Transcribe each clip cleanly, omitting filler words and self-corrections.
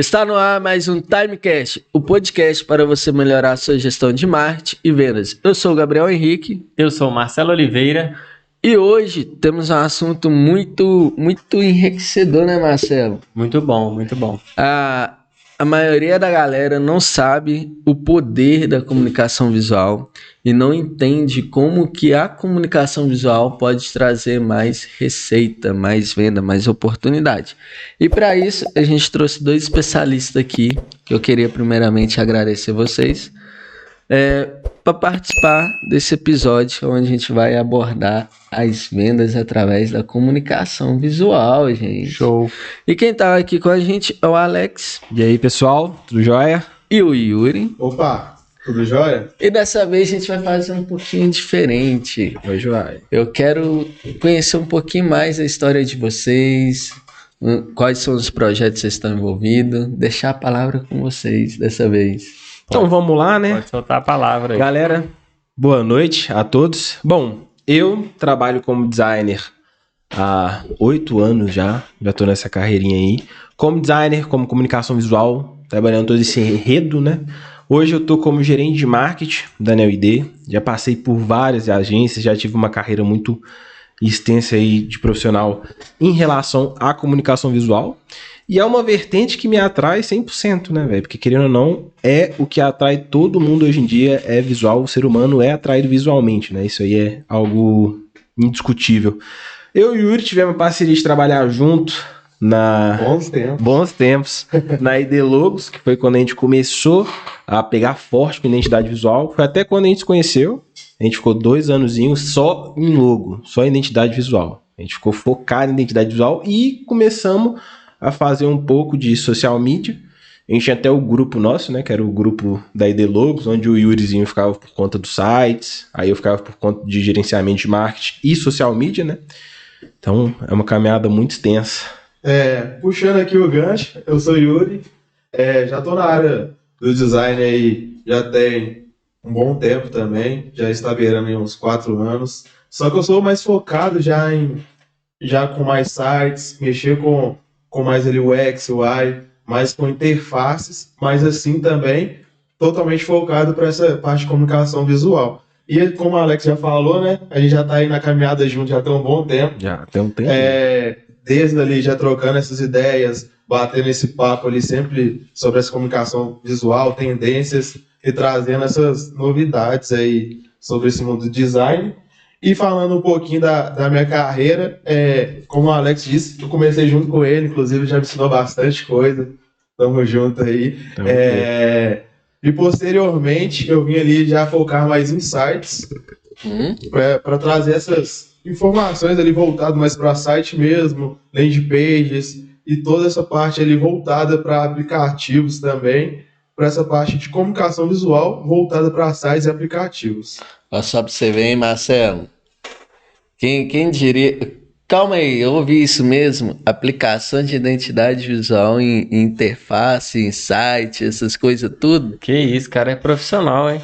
Está no ar mais um Timecast, o podcast para você melhorar a sua gestão de marketing e vendas. Eu sou o Gabriel Henrique. Eu sou o Marcelo Oliveira. E hoje temos um assunto muito enriquecedor, né, Marcelo? Muito bom, muito bom. A maioria da galera não sabe o poder da comunicação visual e não entende como que a comunicação visual pode trazer mais receita, mais venda, mais oportunidade. E para isso, a gente trouxe dois especialistas aqui, que eu queria primeiramente agradecer vocês, para participar desse episódio, onde a gente vai abordar as vendas através da comunicação visual, gente. Show! E quem tá aqui com a gente é o Alex. E aí, pessoal? Tudo jóia? E o Yuri. Opa, tudo jóia? E dessa vez a gente vai fazer um pouquinho diferente. Hoje vai. Eu quero conhecer um pouquinho mais a história de vocês, quais são os projetos que vocês estão envolvidos, deixar a palavra com vocês dessa vez. Então vamos lá, né? Pode soltar a palavra aí. Galera, boa noite a todos. Bom, eu trabalho como designer há 8 anos já tô nessa carreirinha aí. Como designer, como comunicação visual, trabalhando todo esse enredo, né? Hoje eu tô como gerente de marketing da NEO-ID, já passei por várias agências, já tive uma carreira muito extensa aí de profissional em relação à comunicação visual. E é uma vertente que me atrai 100%, né, velho? Porque, querendo ou não, é o que atrai todo mundo hoje em dia, é visual. O ser humano é atraído visualmente, né? Isso aí é algo indiscutível. Eu e o Yuri tivemos a parceria de trabalhar junto Bons tempos. Na ID Logos, que foi quando a gente começou a pegar forte com identidade visual. Foi até quando a gente se conheceu. A gente ficou 2 anozinhos só em logo, só em identidade visual. A gente ficou focado em identidade visual e começamos a fazer um pouco de social media. A gente tinha até o grupo nosso, né, que era o grupo da ID Logos, onde o Yurizinho ficava por conta dos sites, aí eu ficava por conta de gerenciamento de marketing e social media, né? Então, é uma caminhada muito extensa. Puxando aqui o gancho, eu sou o Yuri, já tô na área do design aí, já tem um bom tempo também, já está beirando aí uns 4 anos, só que eu sou mais focado já com mais sites, mexer com mais ali o X, o Y, mais com interfaces, mas assim também totalmente focado para essa parte de comunicação visual. E como o Alex já falou, né, a gente já está aí na caminhada junto já tem um bom tempo. Já tem um tempo. Desde ali já trocando essas ideias, batendo esse papo ali sempre sobre essa comunicação visual, tendências e trazendo essas novidades aí sobre esse mundo do design. E falando um pouquinho da minha carreira, como o Alex disse, eu comecei junto com ele, inclusive já me ensinou bastante coisa. Tamo junto aí. E posteriormente eu vim ali já focar mais em sites, para trazer essas informações ali voltadas mais para site mesmo, landing pages e toda essa parte ali voltada para aplicativos também, para essa parte de comunicação visual voltada para sites e aplicativos. Olha só pra você ver, hein, Marcelo? Quem diria... Calma aí, eu ouvi isso mesmo? Aplicação de identidade visual em interface, em site, essas coisas tudo? Que isso, cara, é profissional, hein?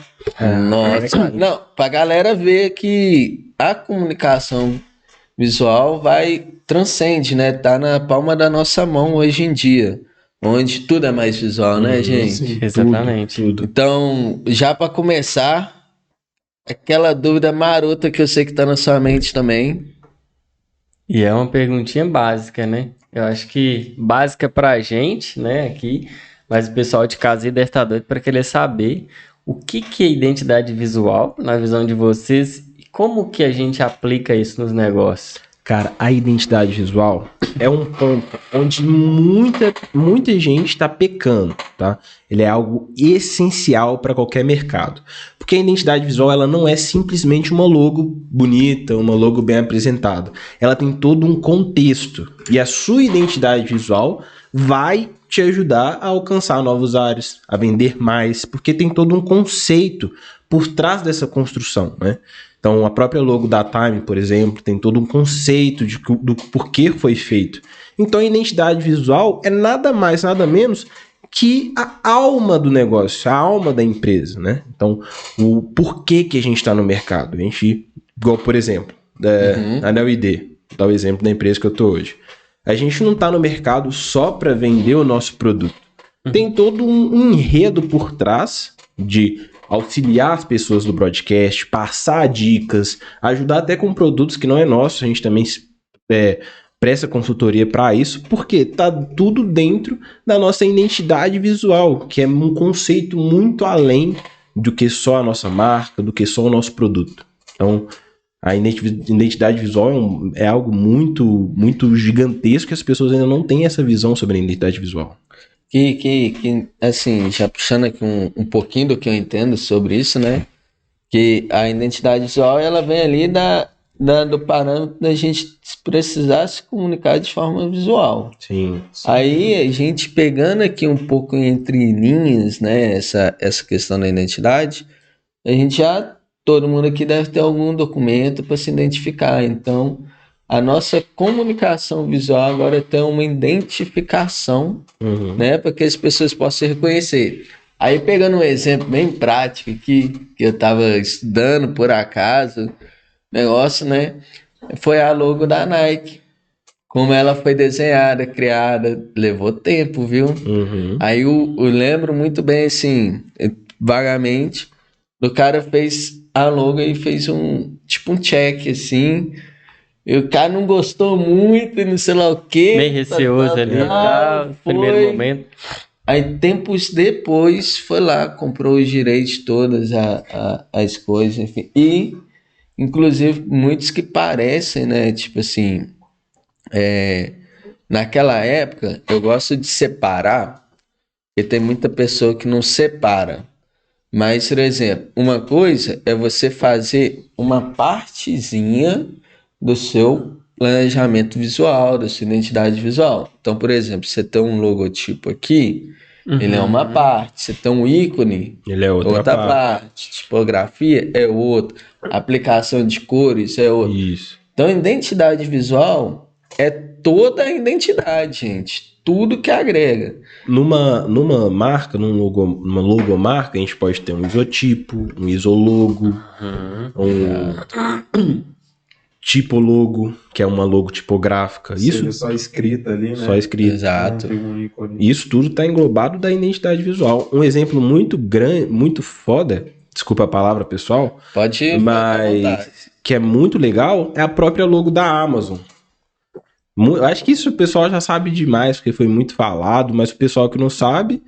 Nossa, não, pra galera ver que a comunicação visual transcende, né? Tá na palma da nossa mão hoje em dia, onde tudo é mais visual, né, gente? Sim. Exatamente. Tudo. Então, já pra começar, aquela dúvida marota que eu sei que tá na sua mente também. E é uma perguntinha básica, né? Eu acho que básica pra gente, né, aqui, mas o pessoal de casa aí deve estar doido pra querer saber o que é identidade visual, na visão de vocês, e como que a gente aplica isso nos negócios. Cara, a identidade visual é um ponto onde muita gente está pecando, tá? Ele é algo essencial para qualquer mercado. Porque a identidade visual, ela não é simplesmente uma logo bonita, uma logo bem apresentada. Ela tem todo um contexto. E a sua identidade visual vai te ajudar a alcançar novos áreas, a vender mais, porque tem todo um conceito por trás dessa construção, né? Então, a própria logo da Time, por exemplo, tem todo um conceito do porquê foi feito. Então, a identidade visual é nada mais, nada menos que a alma do negócio, a alma da empresa, né? Então, o porquê que a gente está no mercado. A gente, igual, por exemplo, a NEO-ID, dá o exemplo da empresa que eu estou hoje. A gente não está no mercado só para vender o nosso produto. tem todo um enredo por trás de auxiliar as pessoas do broadcast, passar dicas, ajudar até com produtos que não é nosso, a gente também presta consultoria para isso, porque tá tudo dentro da nossa identidade visual, que é um conceito muito além do que só a nossa marca, do que só o nosso produto. Então, a identidade visual é algo muito, muito gigantesco, que as pessoas ainda não têm essa visão sobre a identidade visual. Que assim, já puxando aqui um pouquinho do que eu entendo sobre isso, né? Que a identidade visual, ela vem ali do parâmetro da gente precisar se comunicar de forma visual. Sim. Aí, a gente pegando aqui um pouco entre linhas, né? Essa questão da identidade, a gente todo mundo aqui deve ter algum documento para se identificar. Então, a nossa comunicação visual agora tem uma identificação, né, para que as pessoas possam reconhecer. Aí, pegando um exemplo bem prático que eu estava estudando por acaso, negócio, né, foi a logo da Nike. Como ela foi desenhada, criada, levou tempo, viu? Aí eu lembro muito bem, assim, vagamente, o cara fez a logo e fez um check, assim. E o cara não gostou muito, não sei lá o quê. Bem receoso ali, no primeiro momento. Aí, tempos depois, foi lá, comprou os direitos todas, as coisas, enfim. E, inclusive, muitos que parecem, né? Tipo assim, naquela época, eu gosto de separar, porque tem muita pessoa que não separa. Mas, por exemplo, uma coisa é você fazer uma partezinha do seu planejamento visual, da sua identidade visual. Então, por exemplo, você tem um logotipo aqui, ele é uma parte. Você tem um ícone, ele é outra parte. Tipografia é outra. Aplicação de cores é outra. Isso. Então, identidade visual é toda a identidade, gente. Tudo que agrega. Numa marca, numa logomarca, a gente pode ter um isotipo, um isologo, um tipologo, que é uma logo tipográfica. Isso só escrita ali, né? Só escrita. Exato. Isso tudo está englobado da identidade visual. Um exemplo muito grande, muito foda, desculpa a palavra, pessoal, pode, mas que é muito legal, é a própria logo da Amazon. Acho que isso o pessoal já sabe demais, porque foi muito falado, mas o pessoal que não sabe,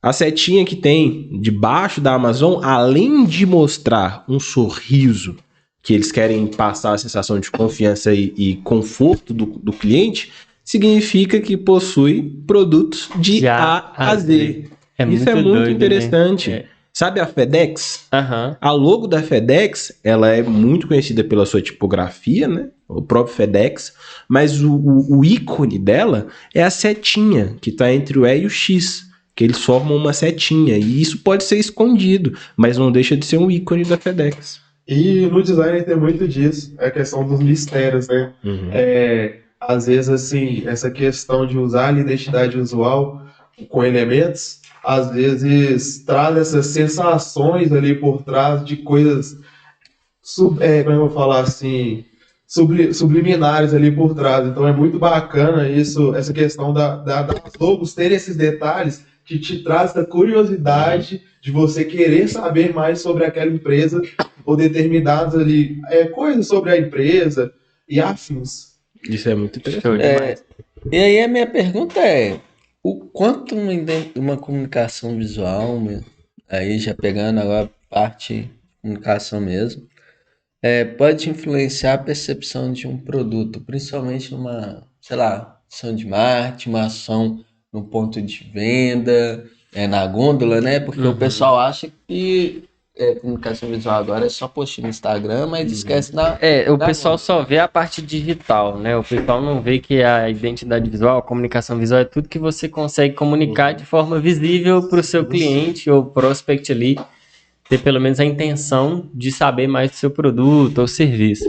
a setinha que tem debaixo da Amazon, além de mostrar um sorriso, que eles querem passar a sensação de confiança e conforto do cliente, significa que possui produtos de A a Z. Isso é muito doido, interessante. Né? Sabe a FedEx? A logo da FedEx, ela é muito conhecida pela sua tipografia, né? O próprio FedEx, mas o ícone dela é a setinha, que está entre o E e o X, que eles formam uma setinha, e isso pode ser escondido, mas não deixa de ser um ícone da FedEx. E no design tem muito disso, a questão dos mistérios, né? Às vezes, assim, essa questão de usar a identidade visual com elementos, às vezes traz essas sensações ali por trás de coisas, como eu vou falar assim, subliminares ali por trás. Então é muito bacana isso, essa questão das logos terem esses detalhes que te traz a curiosidade de você querer saber mais sobre aquela empresa ou determinadas ali coisas sobre a empresa e afins. Isso é muito interessante. E aí a minha pergunta é, o quanto uma comunicação visual, aí já pegando agora a parte de comunicação mesmo, pode influenciar a percepção de um produto, principalmente numa, sei lá, ação de marketing, uma ação no ponto de venda, na gôndola, né? Porque o pessoal acha que comunicação visual agora é só postar no Instagram, mas esquece o pessoal só vê a parte digital, né? O pessoal não vê que a identidade visual, a comunicação visual é tudo que você consegue comunicar de forma visível para o seu cliente ou prospect ali, ter pelo menos a intenção de saber mais do seu produto ou serviço.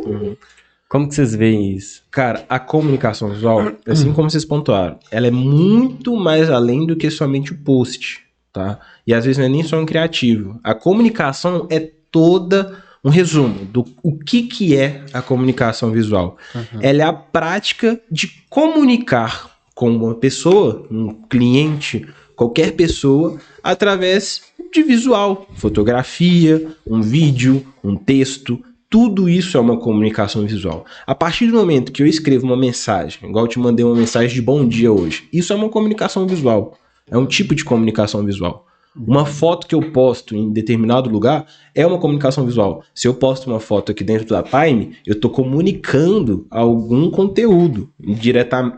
Como que vocês veem isso? Cara, a comunicação visual, assim como vocês pontuaram, ela é muito mais além do que somente o post, tá? E às vezes não é nem só um criativo. A comunicação é toda um resumo do que é a comunicação visual. Ela é a prática de comunicar com uma pessoa, um cliente, qualquer pessoa através de visual, fotografia, um vídeo, um texto. Tudo isso é uma comunicação visual. A partir do momento que eu escrevo uma mensagem, igual eu te mandei uma mensagem de bom dia hoje, isso é uma comunicação visual. É um tipo de comunicação visual. Uma foto que eu posto em determinado lugar é uma comunicação visual. Se eu posto uma foto aqui dentro da Time, eu estou comunicando algum conteúdo.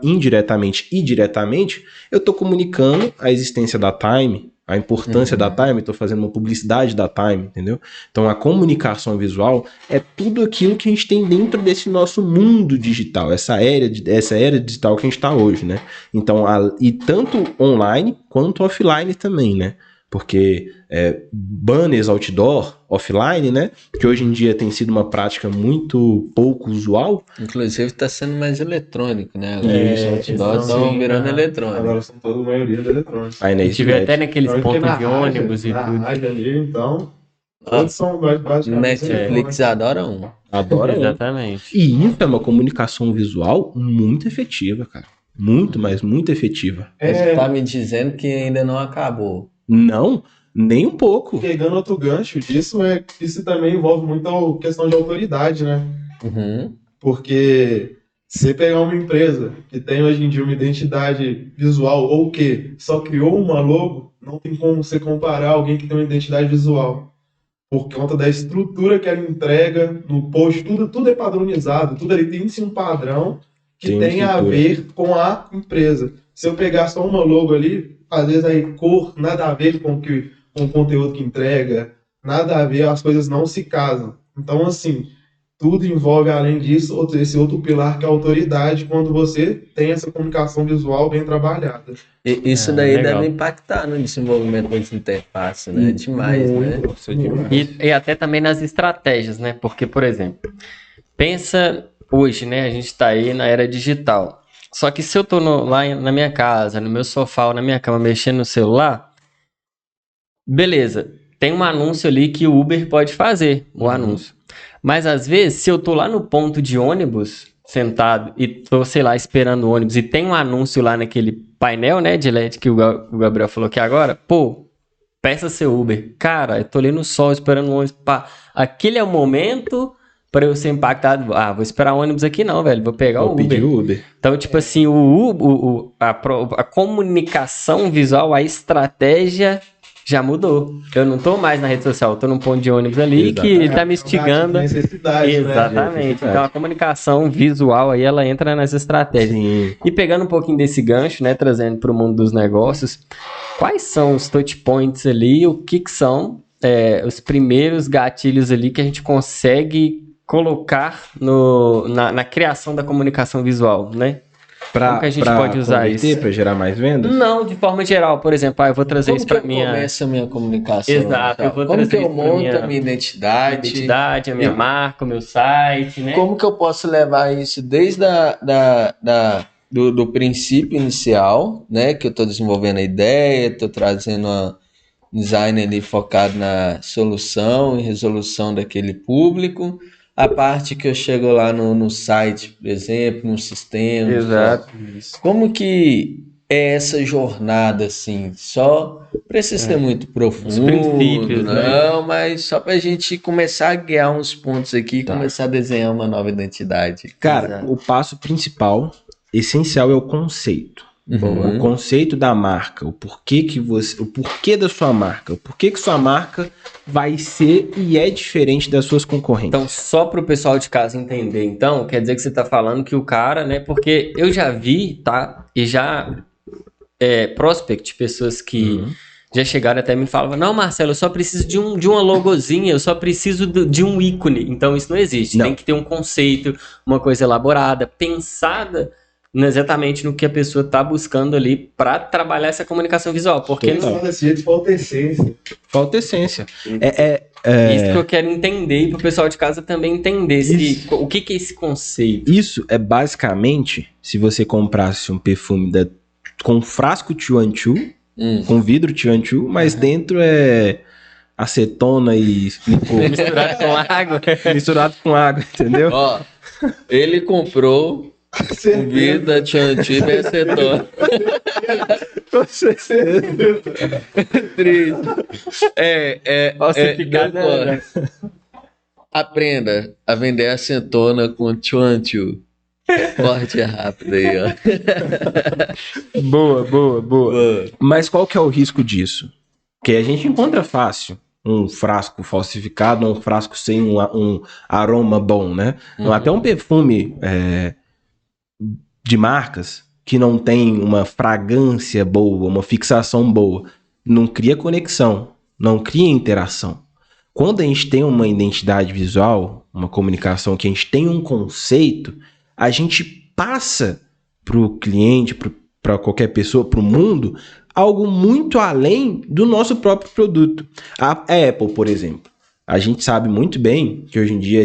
Indiretamente e diretamente, eu estou comunicando a existência da Time, a importância da Time, estou fazendo uma publicidade da Time, entendeu? Então a comunicação visual é tudo aquilo que a gente tem dentro desse nosso mundo digital, essa era digital que a gente está hoje, né? Então, e tanto online quanto offline também, né? Porque banners outdoor, offline, né? Que hoje em dia tem sido uma prática muito pouco usual. Inclusive está sendo mais eletrônico, né? Os outdoors estão virando eletrônico. Agora são toda a maioria de eletrônicos. Aí, né, A gente vê até naqueles pontos de ônibus e tudo. Rádio ali, então, todos são basicamente... Netflix adora um. Adora. Exatamente. E isso é uma comunicação visual muito efetiva, cara. Muito, mas muito efetiva. Você tá me dizendo que ainda não acabou. Não, nem um pouco. Pegando outro gancho disso, isso também envolve muito a questão de autoridade, né? Uhum. Porque você pegar uma empresa que tem hoje em dia uma identidade visual ou que só criou uma logo, não tem como você comparar alguém que tem uma identidade visual. Por conta da estrutura que ela entrega no post, tudo é padronizado, tudo ali tem sim um padrão que tem a ver com a empresa. Se eu pegar só uma logo ali, às vezes aí cor, nada a ver com o conteúdo que entrega, nada a ver, as coisas não se casam. Então, assim, tudo envolve, além disso, esse outro pilar que é a autoridade, quando você tem essa comunicação visual bem trabalhada. E isso daí legal. deve impactar no desenvolvimento das interfaces, né? Demais, né? E até também nas estratégias, né? Porque, por exemplo, pensa hoje, né? A gente está aí na era digital. Só que se eu tô lá na minha casa, no meu sofá ou na minha cama mexendo no celular, beleza, tem um anúncio ali que o Uber pode fazer, o anúncio. Mas às vezes, se eu tô lá no ponto de ônibus, sentado, e tô, sei lá, esperando o ônibus, e tem um anúncio lá naquele painel, né, de LED que o Gabriel falou aqui agora, pô, peça seu Uber. Cara, eu tô ali no sol esperando o ônibus, pá, aquele é o momento para eu ser impactado. Ah, vou esperar o ônibus aqui não, velho, vou pegar o Uber. Pedir o Uber. Então, tipo assim, a comunicação visual, a estratégia já mudou. Eu não tô mais na rede social, eu tô num ponto de ônibus ali que ele tá me instigando. Exatamente. Né? Então, a comunicação visual aí, ela entra nessa estratégia. Sim. E pegando um pouquinho desse gancho, né, trazendo para o mundo dos negócios, quais são os touch points ali, o que são os primeiros gatilhos ali que a gente consegue colocar na criação da comunicação visual, né? Como que a gente pode usar isso? Para gerar mais vendas? Não, de forma geral. Por exemplo, eu vou trazer isso para minha... Como começa a minha comunicação? Exato. Eu vou como que trazer eu monto a minha identidade? A minha marca, o meu site, né? Como que eu posso levar isso desde do princípio inicial, né? Que eu estou desenvolvendo a ideia, estou trazendo um design ali focado na solução e resolução daquele público. A parte que eu chego lá no site, por exemplo, no sistema. Exato. Como que é essa jornada, assim? Só precisa ser muito profundo, Os princípios, não, mas só pra gente começar a guiar uns pontos aqui e Tá. começar a desenhar uma nova identidade. Cara, Exato. o passo principal, essencial, é o conceito. Uhum. O conceito da marca, o porquê da sua marca, o porquê que sua marca vai ser e é diferente das suas concorrentes. Então, só para o pessoal de casa entender, então, quer dizer que você está falando que o cara, né? Porque eu já vi, tá? E já prospect, pessoas que já chegaram até mim e falavam, não, Marcelo, eu só preciso de uma logozinha, eu só preciso de um ícone. Então, isso não existe. Não. Tem que ter um conceito, uma coisa elaborada, pensada exatamente no que a pessoa está buscando ali para trabalhar essa comunicação visual. Porque Não, desse jeito falta essência. Falta essência. isso que eu quero entender e para o pessoal de casa também entender o que é esse conceito. Isso é basicamente, se você comprasse um perfume com frasco Chuanchu, com vidro Chuanchu, mas dentro é acetona e Misturado com água. misturado com água, entendeu? Ó, ele comprou O vidro da Tchantib é acetona. Com certeza. Triste. Aprenda a vender acetona com Tchantib. Corte rápido aí, ó. Boa. Mas qual que é o risco disso? Que a gente encontra fácil um frasco falsificado, um frasco sem um aroma bom, né? Até um perfume de marcas que não tem uma fragrância boa, uma fixação boa, não cria conexão, não cria interação. Quando a gente tem uma identidade visual, uma comunicação, que a gente tem um conceito, a gente passa para o cliente, para qualquer pessoa, para o mundo, algo muito além do nosso próprio produto. A Apple, por exemplo, a gente sabe muito bem que hoje em dia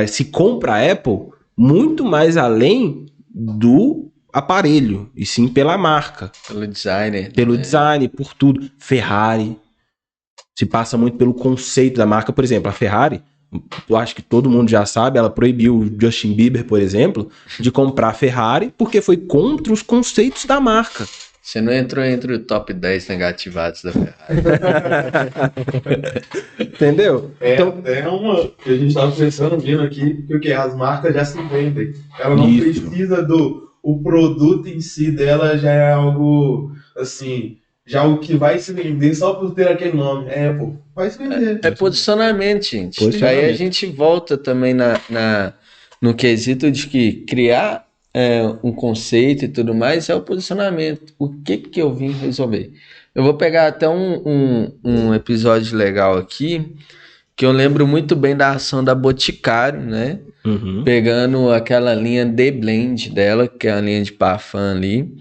se compra a Apple muito mais além do aparelho, e sim pela marca. Pelo designer. Pelo design, por tudo. Ferrari se passa muito pelo conceito da marca. Por exemplo, a Ferrari, eu acho que todo mundo já sabe, ela proibiu o Justin Bieber, por exemplo, de comprar a Ferrari porque foi contra os conceitos da marca. Você não entrou entre o top 10 negativados da Ferrari. Entendeu? Então, é uma que a gente estava pensando vindo aqui, porque as marcas já se vendem. Ela não precisa o produto em si dela, já é algo assim, já o que vai se vender só por ter aquele nome. Apple, vai se vender. É posicionamento, gente. Aí a gente volta também no quesito de que criar um conceito e tudo mais é o posicionamento. O que eu vim resolver? Eu vou pegar até um episódio legal aqui, que eu lembro muito bem da ação da Boticário, né? Pegando aquela linha The Blend dela, que é uma linha de parfum ali.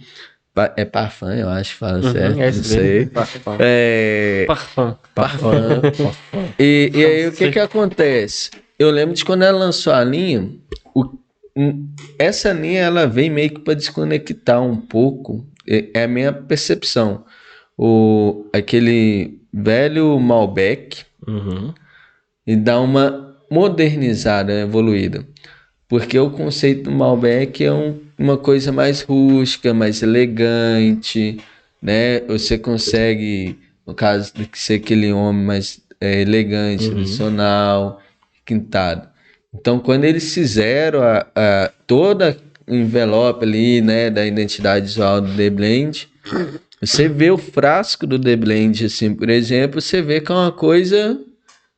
É parfum, eu acho que fala certo. Não sei. Parfum. E aí o que acontece? Eu lembro de quando ela lançou a linha, essa linha ela veio meio que para desconectar um pouco, é a minha percepção. Aquele velho Malbec e dar uma modernizada, evoluída. Porque o conceito do Malbec é uma coisa mais rústica, mais elegante, né? Você consegue, no caso de ser aquele homem mais elegante, tradicional, quintado. Então, quando eles fizeram toda o envelope ali, né, da identidade visual do The Blend, você vê o frasco do The Blend, assim, por exemplo, você vê que é uma coisa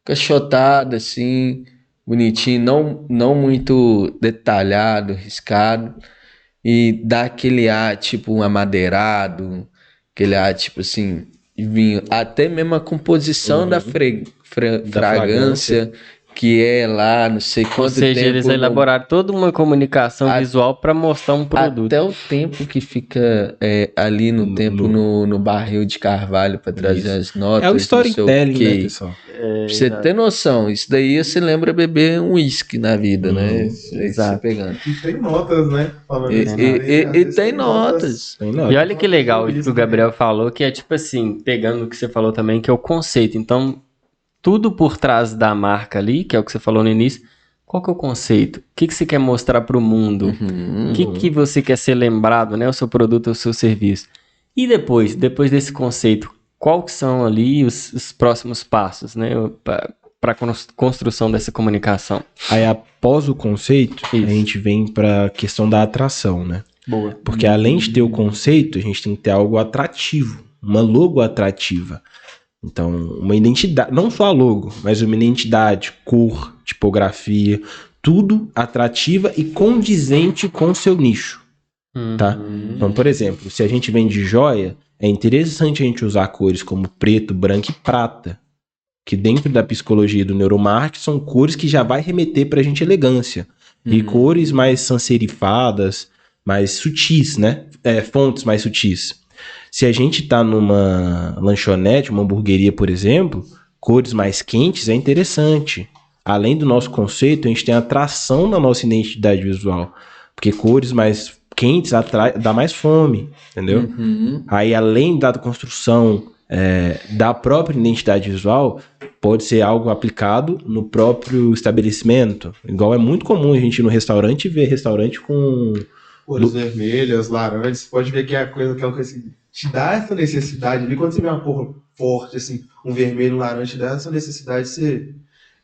cachotada, assim, bonitinho, não muito detalhado, riscado, e dá aquele ar, tipo, um amadeirado, aquele ar, tipo, assim, vinho. Até mesmo a composição da fragrância, que é lá, não sei quanto tempo. Ou seja, eles elaboraram toda uma comunicação visual para mostrar um produto. Até o tempo que fica ali no no barril de carvalho para trazer as notas. É o storytelling, né, pessoal? Pra você ter noção, isso daí você lembra beber um uísque na vida, né? Exato. Pegando. E tem notas, né? Falando e tem notas. E olha que legal o que o Gabriel falou, que é tipo assim, pegando o que você falou também, que é o conceito. Então, tudo por trás da marca ali, que é o que você falou no início, qual que é o conceito? O que você quer mostrar para o mundo? O que você quer ser lembrado, né? O seu produto, o seu serviço. E depois desse conceito, quais são ali os próximos passos, né? Para a construção dessa comunicação? Aí, após o conceito, a gente vem para a questão da atração, né? Boa. Porque além de ter o conceito, a gente tem que ter algo atrativo, uma logo atrativa. Então, uma identidade, não só a logo, mas uma identidade, cor, tipografia, tudo atrativa e condizente com o seu nicho, tá? Então, por exemplo, se a gente vende joia, é interessante a gente usar cores como preto, branco e prata, que dentro da psicologia do neuromarketing são cores que já vai remeter pra gente elegância. E cores mais sans-serifadas, mais sutis, né? Fontes mais sutis. Se a gente está numa lanchonete, uma hamburgueria, por exemplo, cores mais quentes é interessante. Além do nosso conceito, a gente tem atração na nossa identidade visual. Porque cores mais quentes dá mais fome, entendeu? Aí, além da construção da própria identidade visual pode ser algo aplicado no próprio estabelecimento. Igual é muito comum a gente ir no restaurante e ver restaurante com cores vermelhas, laranjas, você pode ver que é aquela coisa que te dá essa necessidade ali, quando você vê uma cor forte, assim, um vermelho, um laranja, te dá essa necessidade de ser,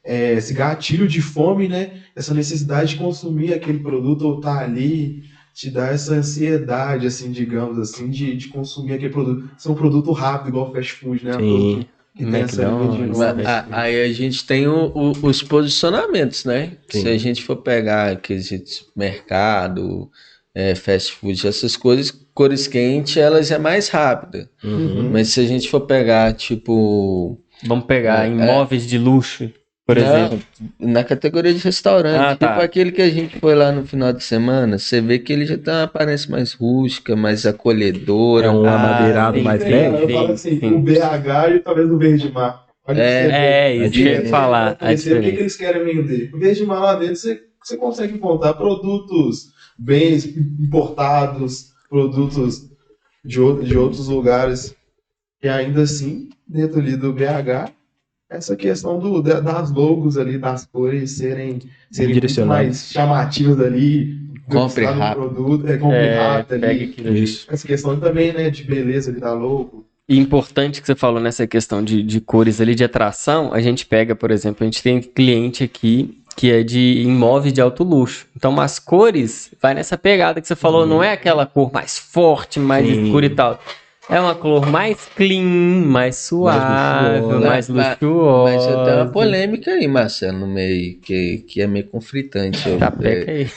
esse gatilho de fome, né? Essa necessidade de consumir aquele produto ou estar ali, te dá essa ansiedade, assim, digamos assim, de consumir aquele produto. Isso é um produto rápido, igual fast food, né? Um produto que tem essa linha de nome. Aí a gente tem os posicionamentos, né? Sim. Se a gente for pegar aqueles mercado, fast food, essas coisas, cores quentes, elas é mais rápida. Mas se a gente for pegar, tipo... Vamos pegar imóveis de luxo, por exemplo. Na categoria de restaurante, tipo tá. aquele que a gente foi lá no final de semana, você vê que ele já tem uma aparência mais rústica, mais acolhedora. É um amadeirado sim, mais sim. leve. Eu falo assim, sim. o BH e talvez o Verde Mar. Olha pra você ver. Isso que eu ia falar. A O que diferença. eles querem vender? O Verde Mar lá dentro, você consegue encontrar produtos bens importados, produtos de outros lugares. E ainda assim, dentro ali do BH, essa questão das logos ali, das cores serem muito Direcionadas. mais chamativas ali. Compre gostar do rápido. produto, compre rápido Pega ali. aquilo ali. Isso. Essa questão também, né, de beleza ali da logo. E importante que você falou nessa questão de cores ali, de atração, a gente pega, por exemplo, a gente tem cliente aqui que é de imóveis de alto luxo. Então, as cores, vai nessa pegada que você falou, não é aquela cor mais forte, mais Sim. escura e tal. É uma cor mais clean, mais suave, mais luxuosa. Mas eu tenho uma polêmica aí, Marcelo, no meio, que é meio conflitante. Tá, peca aí.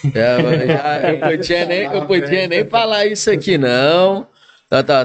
Eu podia nem falar isso aqui, não.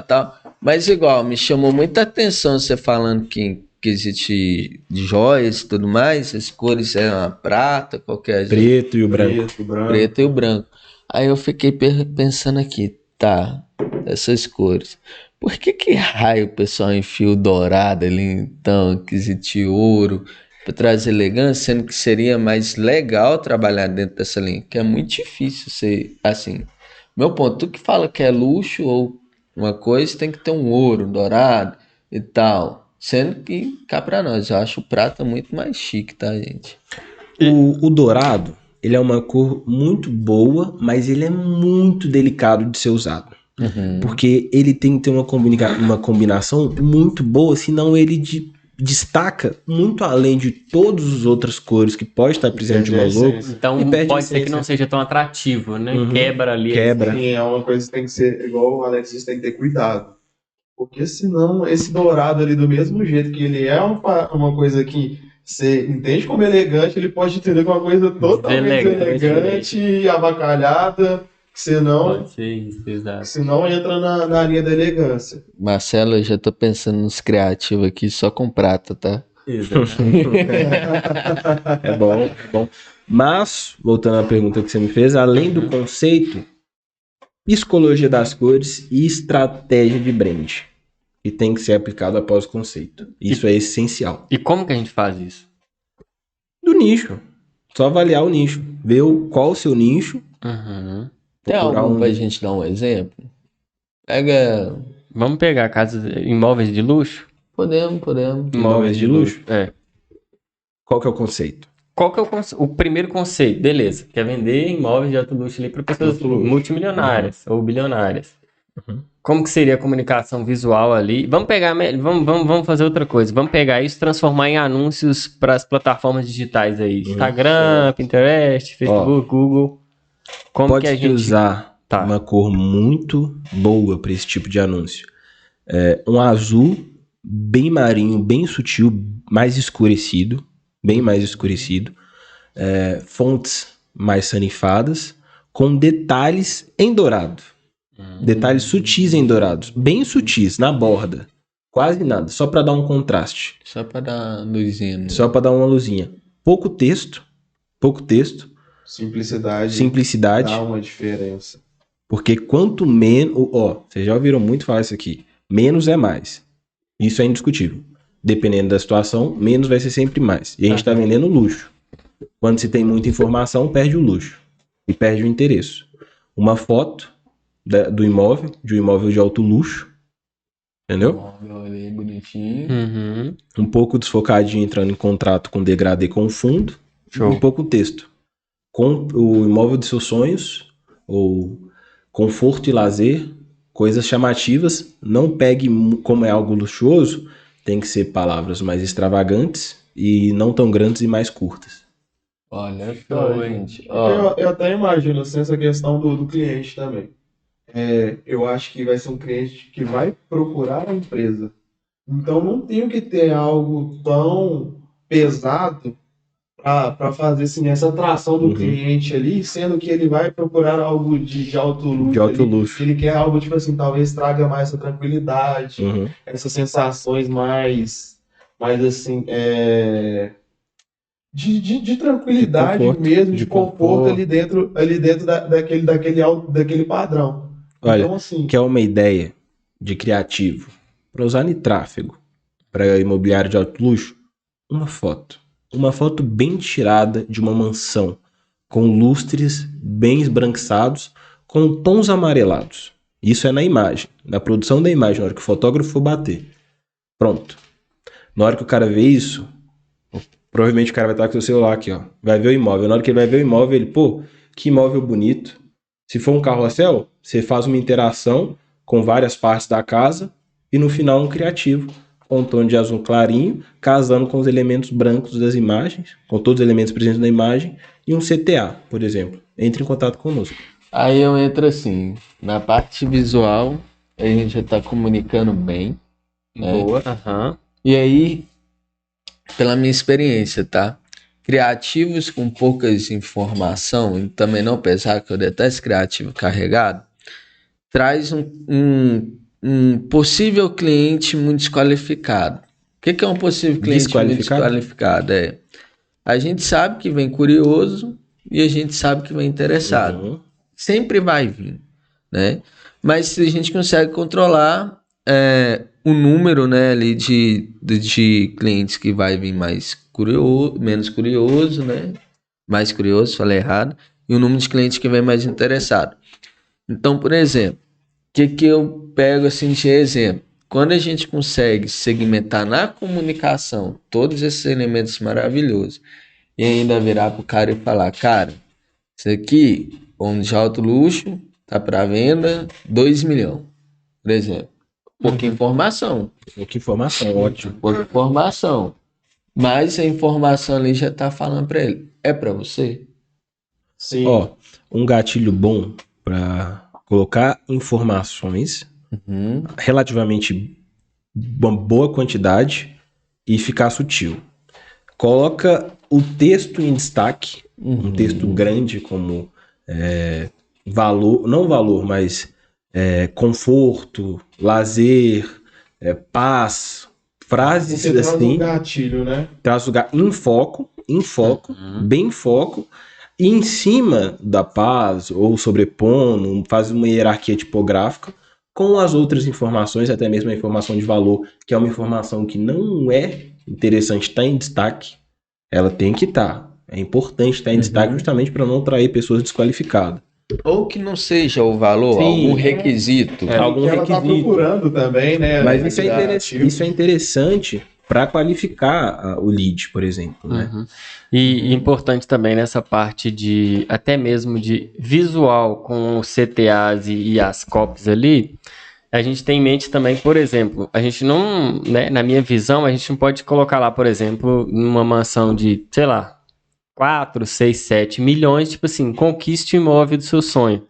Tal. Mas igual, me chamou muita atenção você falando que existe de joias e tudo mais, as cores é uma prata, qualquer Preto e o branco. preto e o branco. Aí eu fiquei pensando aqui, tá, essas cores. Por que raio o pessoal enfia o dourado ali, então, quesito ouro, para trazer elegância, sendo que seria mais legal trabalhar dentro dessa linha, que é muito difícil ser assim. Meu ponto, tu que fala que é luxo ou uma coisa, tem que ter um ouro, um dourado e tal. Sendo que, cá pra nós, eu acho o prata muito mais chique, tá, gente? O dourado, ele é uma cor muito boa, mas ele é muito delicado de ser usado. Porque ele tem que ter uma combinação muito boa, senão ele destaca muito além de todas as outras cores que pode estar presente de uma logo. Então, E perde pode a ser que essência. não seja tão atrativo, né? Uhum. Quebra ali. Quebra. Sim, é uma coisa que tem que ser, igual o Alex disse, tem que ter cuidado. Porque senão, esse dourado ali, do mesmo jeito que ele é uma coisa que você entende como elegante, ele pode entender como uma coisa totalmente elegante e avacalhada, que senão, Pode ser isso, exato. entra na linha da elegância. Marcelo, eu já tô pensando nos criativos aqui só com prata, tá? É bom. Mas, voltando à pergunta que você me fez, além do conceito, psicologia das cores e estratégia de brand, que tem que ser aplicado após o conceito. Isso é essencial. E como que a gente faz isso? Do nicho. Só avaliar o nicho. Ver qual o seu nicho. Uhum. Tem procurar algum pra gente dar um exemplo? Pega... Vamos pegar imóveis de luxo? Podemos. Imóveis de luxo? É. Qual que é o conceito? Qual que é o primeiro conceito? Beleza, quer vender imóveis de alto luxo ali para pessoas multimilionárias ou bilionárias. Uhum. Como que seria a comunicação visual ali? Vamos fazer outra coisa. Vamos pegar isso e transformar em anúncios para as plataformas digitais aí. Instagram, Pinterest, Facebook, Google. Como Pode que a gente usar Tá. uma cor muito boa para esse tipo de anúncio. Um azul bem marinho, bem sutil, mais escurecido. Bem mais escurecido. Fontes mais sanifadas, com detalhes em dourado. Detalhes sutis em dourados. Bem sutis, na borda. Quase nada, só para dar um contraste. Só pra dar luzinha. Né? Só para dar uma luzinha. Pouco texto. Simplicidade. Dá uma diferença. Porque quanto menos... vocês já ouviram muito falar isso aqui. Menos é mais. Isso é indiscutível. Dependendo da situação, menos vai ser sempre mais. E a gente está vendendo luxo. Quando se tem muita informação, perde o luxo. E perde o interesse. Uma foto de um imóvel de alto luxo, Entendeu? Móvel ali, bonitinho. Uhum. Um pouco desfocadinho, entrando em contrato com degradê com o fundo. Show. Um pouco texto. Com o imóvel de seus sonhos, ou conforto e lazer, coisas chamativas. Não pegue, como é algo luxuoso, tem que ser palavras mais extravagantes e não tão grandes e mais curtas. Olha só, Show, hein? gente. Ó, Eu até imagino assim, essa questão do cliente também. Eu acho que vai ser um cliente que vai procurar a empresa. Então não tenho que ter algo tão pesado para fazer assim, essa atração do Uhum. cliente ali, sendo que ele vai procurar algo de alto luxo. De alto ali. luxo. Ele quer algo, tipo assim, talvez traga mais essa tranquilidade, Uhum. essas sensações mais assim, de tranquilidade De conforto. mesmo, De de conforto conforto. ali dentro daquele padrão. Olha, Então, assim, quer uma ideia de criativo para usar em tráfego, para imobiliário de alto luxo? Uma foto. Uma foto bem tirada de uma mansão, com lustres bem esbranquiçados, com tons amarelados. Isso é na imagem, na produção da imagem, na hora que o fotógrafo for bater. Pronto. Na hora que o cara vê isso, provavelmente o cara vai estar com seu celular aqui, ó. Vai ver o imóvel. Na hora que ele vai ver o imóvel, ele, pô, que imóvel bonito. Se for um carrossel, você faz uma interação com várias partes da casa e no final um criativo, com um tom de azul clarinho, casando com os elementos brancos das imagens, com todos os elementos presentes na imagem, e um CTA, por exemplo. Entre em contato conosco. aí eu entro assim, na parte visual, a gente já tá comunicando bem, né? boa. Aham. E aí, pela minha experiência, tá? Criativos com poucas informação, e também não pesar, que eu detesto criativo carregado, traz um possível cliente muito desqualificado. O que é um possível cliente muito Desqualificado? desqualificado? A gente sabe que vem curioso e a gente sabe que vem interessado. Uhum. Sempre vai vir, né? Mas se a gente consegue controlar o número, né, ali de clientes que vai vir mais curioso, menos curioso, né? Mais curioso, falei errado, e o número de clientes que vem mais interessado. Então, por exemplo, o que eu pego assim de exemplo? Quando a gente consegue segmentar na comunicação todos esses elementos maravilhosos e ainda virar pro cara e falar, cara, isso aqui, um de alto luxo, tá para venda 2 milhões, por exemplo. Pouca informação, Que informação, ótimo. pouca informação. Mas a informação ali já tá falando para ele, é para você? Sim. Ó, um gatilho bom para colocar informações Uhum. relativamente uma boa quantidade e ficar sutil. Coloca o texto em destaque, um texto grande como valor, não valor, mas conforto, lazer, paz, frases Você traz um assim, gatilho, né? traz o em foco, bem em foco, e em cima da paz, ou sobrepondo, faz uma hierarquia tipográfica com as outras informações, até mesmo a informação de valor, que é uma informação que não é interessante estar em destaque, ela tem que estar. É importante estar em destaque justamente para não atrair pessoas desqualificadas. Ou que não seja o valor, Sim. algum requisito. Algum que ela tá requisito. procurando também, né? Mas Ativo. isso é interessante para qualificar o lead, por exemplo, né? Uhum. E importante também nessa parte de até mesmo de visual com os CTAs e as copies ali, a gente tem em mente também, por exemplo, a gente não, né, na minha visão, a gente não pode colocar lá, por exemplo, numa mansão de, sei lá, 4, 6, 7 milhões, tipo assim, conquiste o imóvel do seu sonho.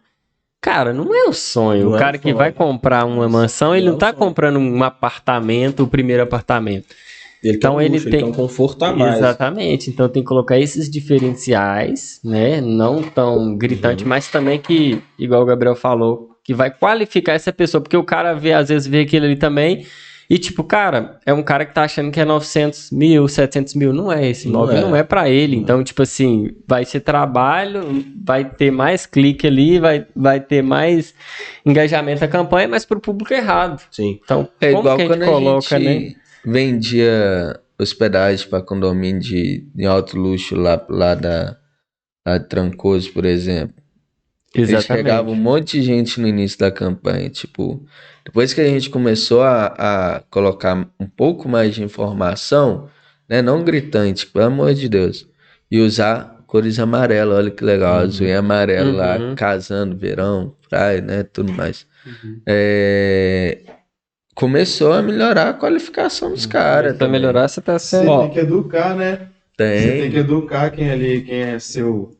Cara, não é o sonho. Não O é cara o que sonho. vai comprar uma mansão, ele Não é não o tá sonho. comprando um apartamento, o primeiro apartamento. Ele Então, quer um ele luxo, tem- ele quer um conforto a mais. Exatamente. Então tem que colocar esses diferenciais, né? Não tão gritante, Uhum. mas também que, igual o Gabriel falou, que vai qualificar essa pessoa, porque o cara vê, às vezes vê aquilo ali também e tipo, cara, é um cara que tá achando que é 900 mil, 700 mil, não é esse Não imóvel, é. não é pra ele. Não é. Então, tipo assim, vai ser trabalho, vai ter mais clique ali, vai ter mais engajamento na campanha, mas pro público errado. Sim. Então, É como igual que a quando gente coloca, a né? gente vendia hospedagem para condomínio de alto luxo lá de Trancoso, por exemplo. Eles Exatamente. chegavam um monte de gente no início da campanha, tipo, Depois que a gente começou a colocar um pouco mais de informação, né? Não gritante, pelo amor de Deus. E usar cores amarelas, olha que legal, azul e amarelo lá, casando, verão, praia, né? Tudo mais. Começou a melhorar a qualificação dos caras. Pra melhorar, você tá Você sendo. tem que educar, né? Você tem que Tem. educar quem é seu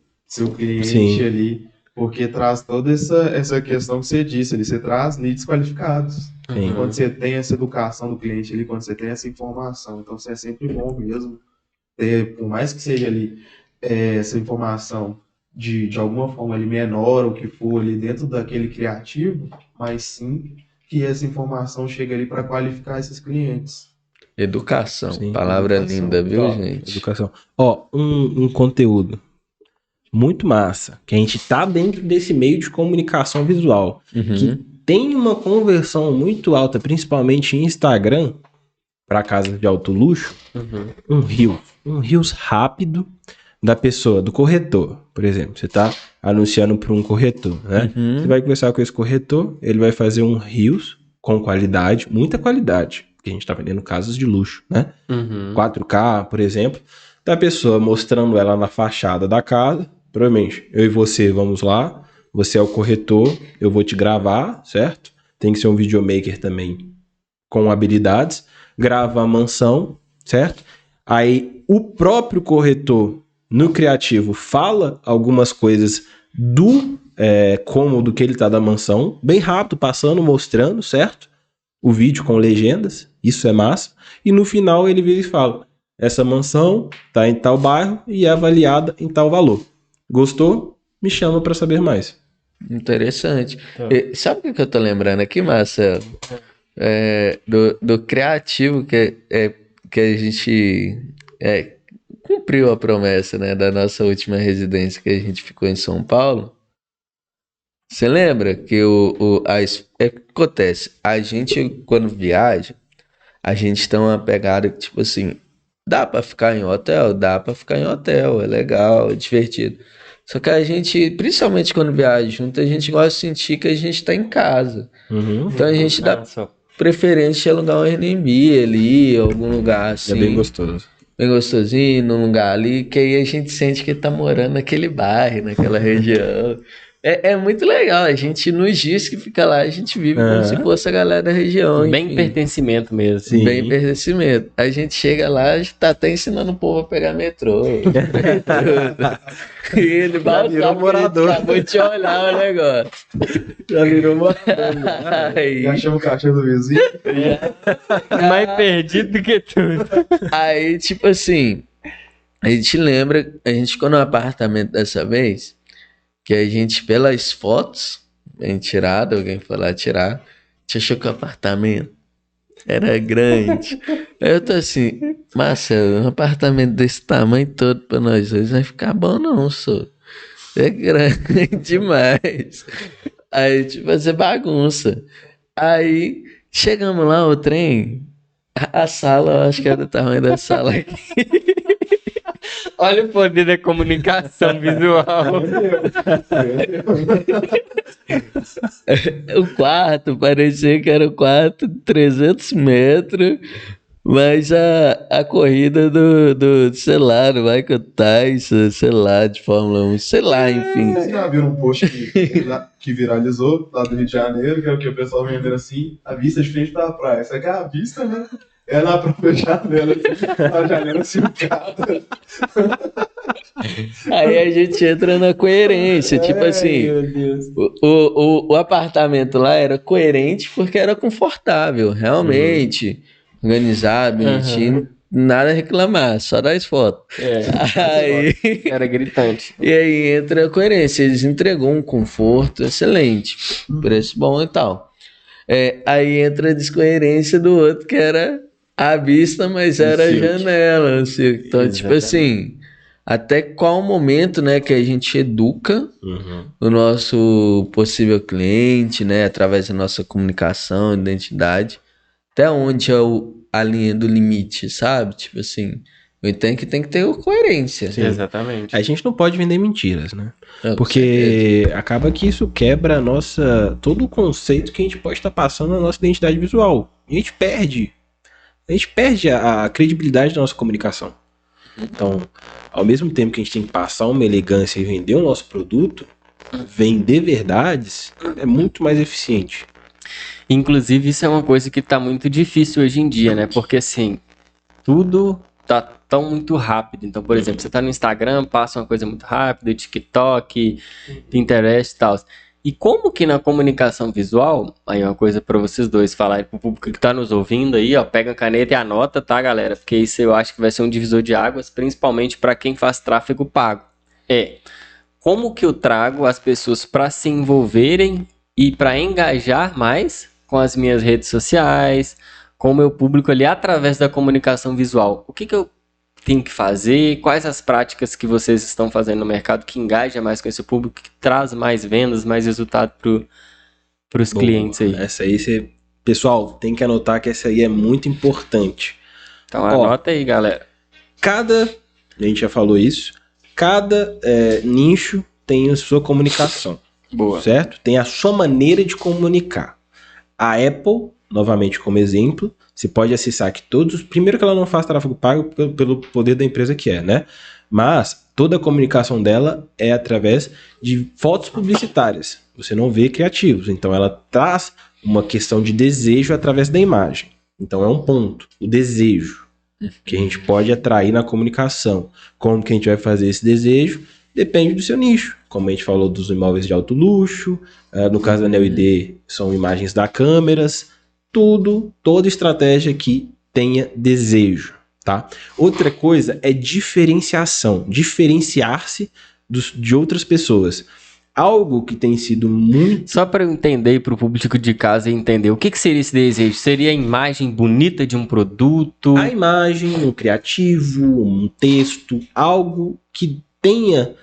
cliente Sim. ali, porque traz toda essa questão que você disse ali, você traz leads qualificados. Sim. Quando você tem essa educação do cliente ali, quando você tem essa informação, então isso é sempre bom mesmo ter, por mais que seja ali essa informação de alguma forma ali menor ou que for ali dentro daquele criativo, mas sim que essa informação chegue ali para qualificar esses clientes. Educação. Sim, Palavra educação. linda, viu, Ó, gente? Educação. Ó, um conteúdo muito massa, que a gente tá dentro desse meio de comunicação visual, que tem uma conversão muito alta, principalmente em Instagram, para casas de alto luxo, um Reels rápido da pessoa, do corretor, por exemplo. Você tá anunciando para um corretor, né? Você vai conversar com esse corretor, ele vai fazer um Reels com qualidade, muita qualidade, porque a gente tá vendendo casas de luxo, né? 4K, por exemplo, da pessoa mostrando ela na fachada da casa. Provavelmente, eu e você vamos lá, você é o corretor, eu vou te gravar, certo? Tem que ser um videomaker também com habilidades, grava a mansão, certo? Aí o próprio corretor no criativo fala algumas coisas do cômodo que ele tá da mansão, bem rápido, passando, mostrando, certo? O vídeo com legendas, isso é massa. E no final ele vira e fala: essa mansão tá em tal bairro e é avaliada em tal valor. Gostou? Me chama para saber mais. Interessante. Sabe o que eu tô lembrando aqui, Marcelo? Do criativo que a gente cumpriu a promessa, né, da nossa última residência que a gente ficou em São Paulo. Você lembra que acontece, a gente quando viaja, a gente tem uma pegada que tipo assim, dá pra ficar em hotel? Dá pra ficar em hotel, é legal, é divertido. Só que a gente, principalmente quando viaja junto, a gente gosta de sentir que a gente tá em casa. Então a gente dá preferência de alugar um Airbnb ali, algum lugar assim. É bem gostoso. Bem gostosinho, num lugar ali, que aí a gente sente que tá morando naquele bairro, naquela região. É muito legal, a gente nos dias que fica lá, a gente vive como se fosse a galera da região. Bem enfim. pertencimento mesmo. Sim. Bem pertencimento. A gente chega lá, a gente tá até ensinando o povo a pegar metrô. E ele mal virou sabe morador. que acabou de olhar o negócio. Já virou uma... Aí, Já chama o caixa do vizinho. Mais perdido do que tudo. aí, tipo assim, a gente lembra, a gente ficou no apartamento dessa vez, que a gente, pelas fotos, bem tirado, alguém foi lá tirar, a gente achou que o apartamento era grande. Aí eu tô assim, Marcelo, um apartamento desse tamanho todo pra nós dois vai ficar bom não, sou. É grande demais. Aí, tipo, fazer bagunça. Aí, chegamos lá, o trem, a sala, eu acho que era do tamanho da sala aqui. Olha o poder da comunicação visual. O quarto parecia que era o quarto de 300 metros, mas a corrida do sei lá, do Michael Tyson, sei lá, de Fórmula 1, sei lá, enfim. Vocês já viram um post que viralizou lá do Rio de Janeiro, que é o que o pessoal vendendo assim, a vista de frente da praia. Essa aqui é a vista, né? É na própria janela, assim, a janela silcada. Aí a gente entra na coerência, tipo assim, Meu Deus. o apartamento lá era coerente porque era confortável, realmente, organizado, bonitinho, nada a reclamar, só dar as fotos. Aí, Era gritante. e aí entra a coerência, eles entregou um conforto excelente, preço bom e tal. Aí entra a descoerência do outro que era a vista, mas era a janela, assim. Então, tipo assim, até qual momento, né, que a gente educa o nosso possível cliente, né, através da nossa comunicação, identidade, até onde é a linha do limite, sabe? Tipo assim, Então tem que ter coerência. Sim. Exatamente. A gente não pode vender mentiras, né? Com Porque acaba que isso quebra todo o conceito que a gente pode estar passando na nossa identidade visual. A gente perde a credibilidade da nossa comunicação. Então, ao mesmo tempo que a gente tem que passar uma elegância e vender o nosso produto, vender verdades é muito mais eficiente. Inclusive, isso é uma coisa que tá muito difícil hoje em dia, né? Porque assim, tudo tá tão muito rápido. Então, por exemplo, você tá no Instagram, passa uma coisa muito rápida, TikTok, Pinterest e tal. E como que na comunicação visual, aí uma coisa para vocês dois falarem pro público que tá nos ouvindo aí, ó, pega a caneta e anota, tá, galera? Porque isso eu acho que vai ser um divisor de águas, principalmente para quem faz tráfego pago. Como que eu trago as pessoas para se envolverem e para engajar mais com as minhas redes sociais, com o meu público ali através da comunicação visual? O que eu tenho que fazer? Quais as práticas que vocês estão fazendo no mercado que engaja mais com esse público, que traz mais vendas, mais resultado para os clientes aí? Essa aí pessoal, tem que anotar que essa aí é muito importante. Então anota aí, galera. A gente já falou isso, cada nicho tem a sua comunicação. Boa. Certo? Tem a sua maneira de comunicar. A Apple, novamente como exemplo, você pode acessar que primeiro que ela não faz tráfego pago pelo poder da empresa que é, né? Mas toda a comunicação dela é através de fotos publicitárias. Você não vê criativos. Então ela traz uma questão de desejo através da imagem. Então é um ponto, o desejo, que a gente pode atrair na comunicação. Como que a gente vai fazer esse desejo? Depende do seu nicho. Como a gente falou dos imóveis de alto luxo, no caso da NeoID são imagens da câmeras, toda estratégia que tenha desejo, tá? Outra coisa é diferenciação, diferenciar-se de outras pessoas. Algo que tem sido muito... Só para eu entender e para o público de casa entender, o que seria esse desejo? Seria a imagem bonita de um produto? A imagem, um criativo, um texto, algo que tenha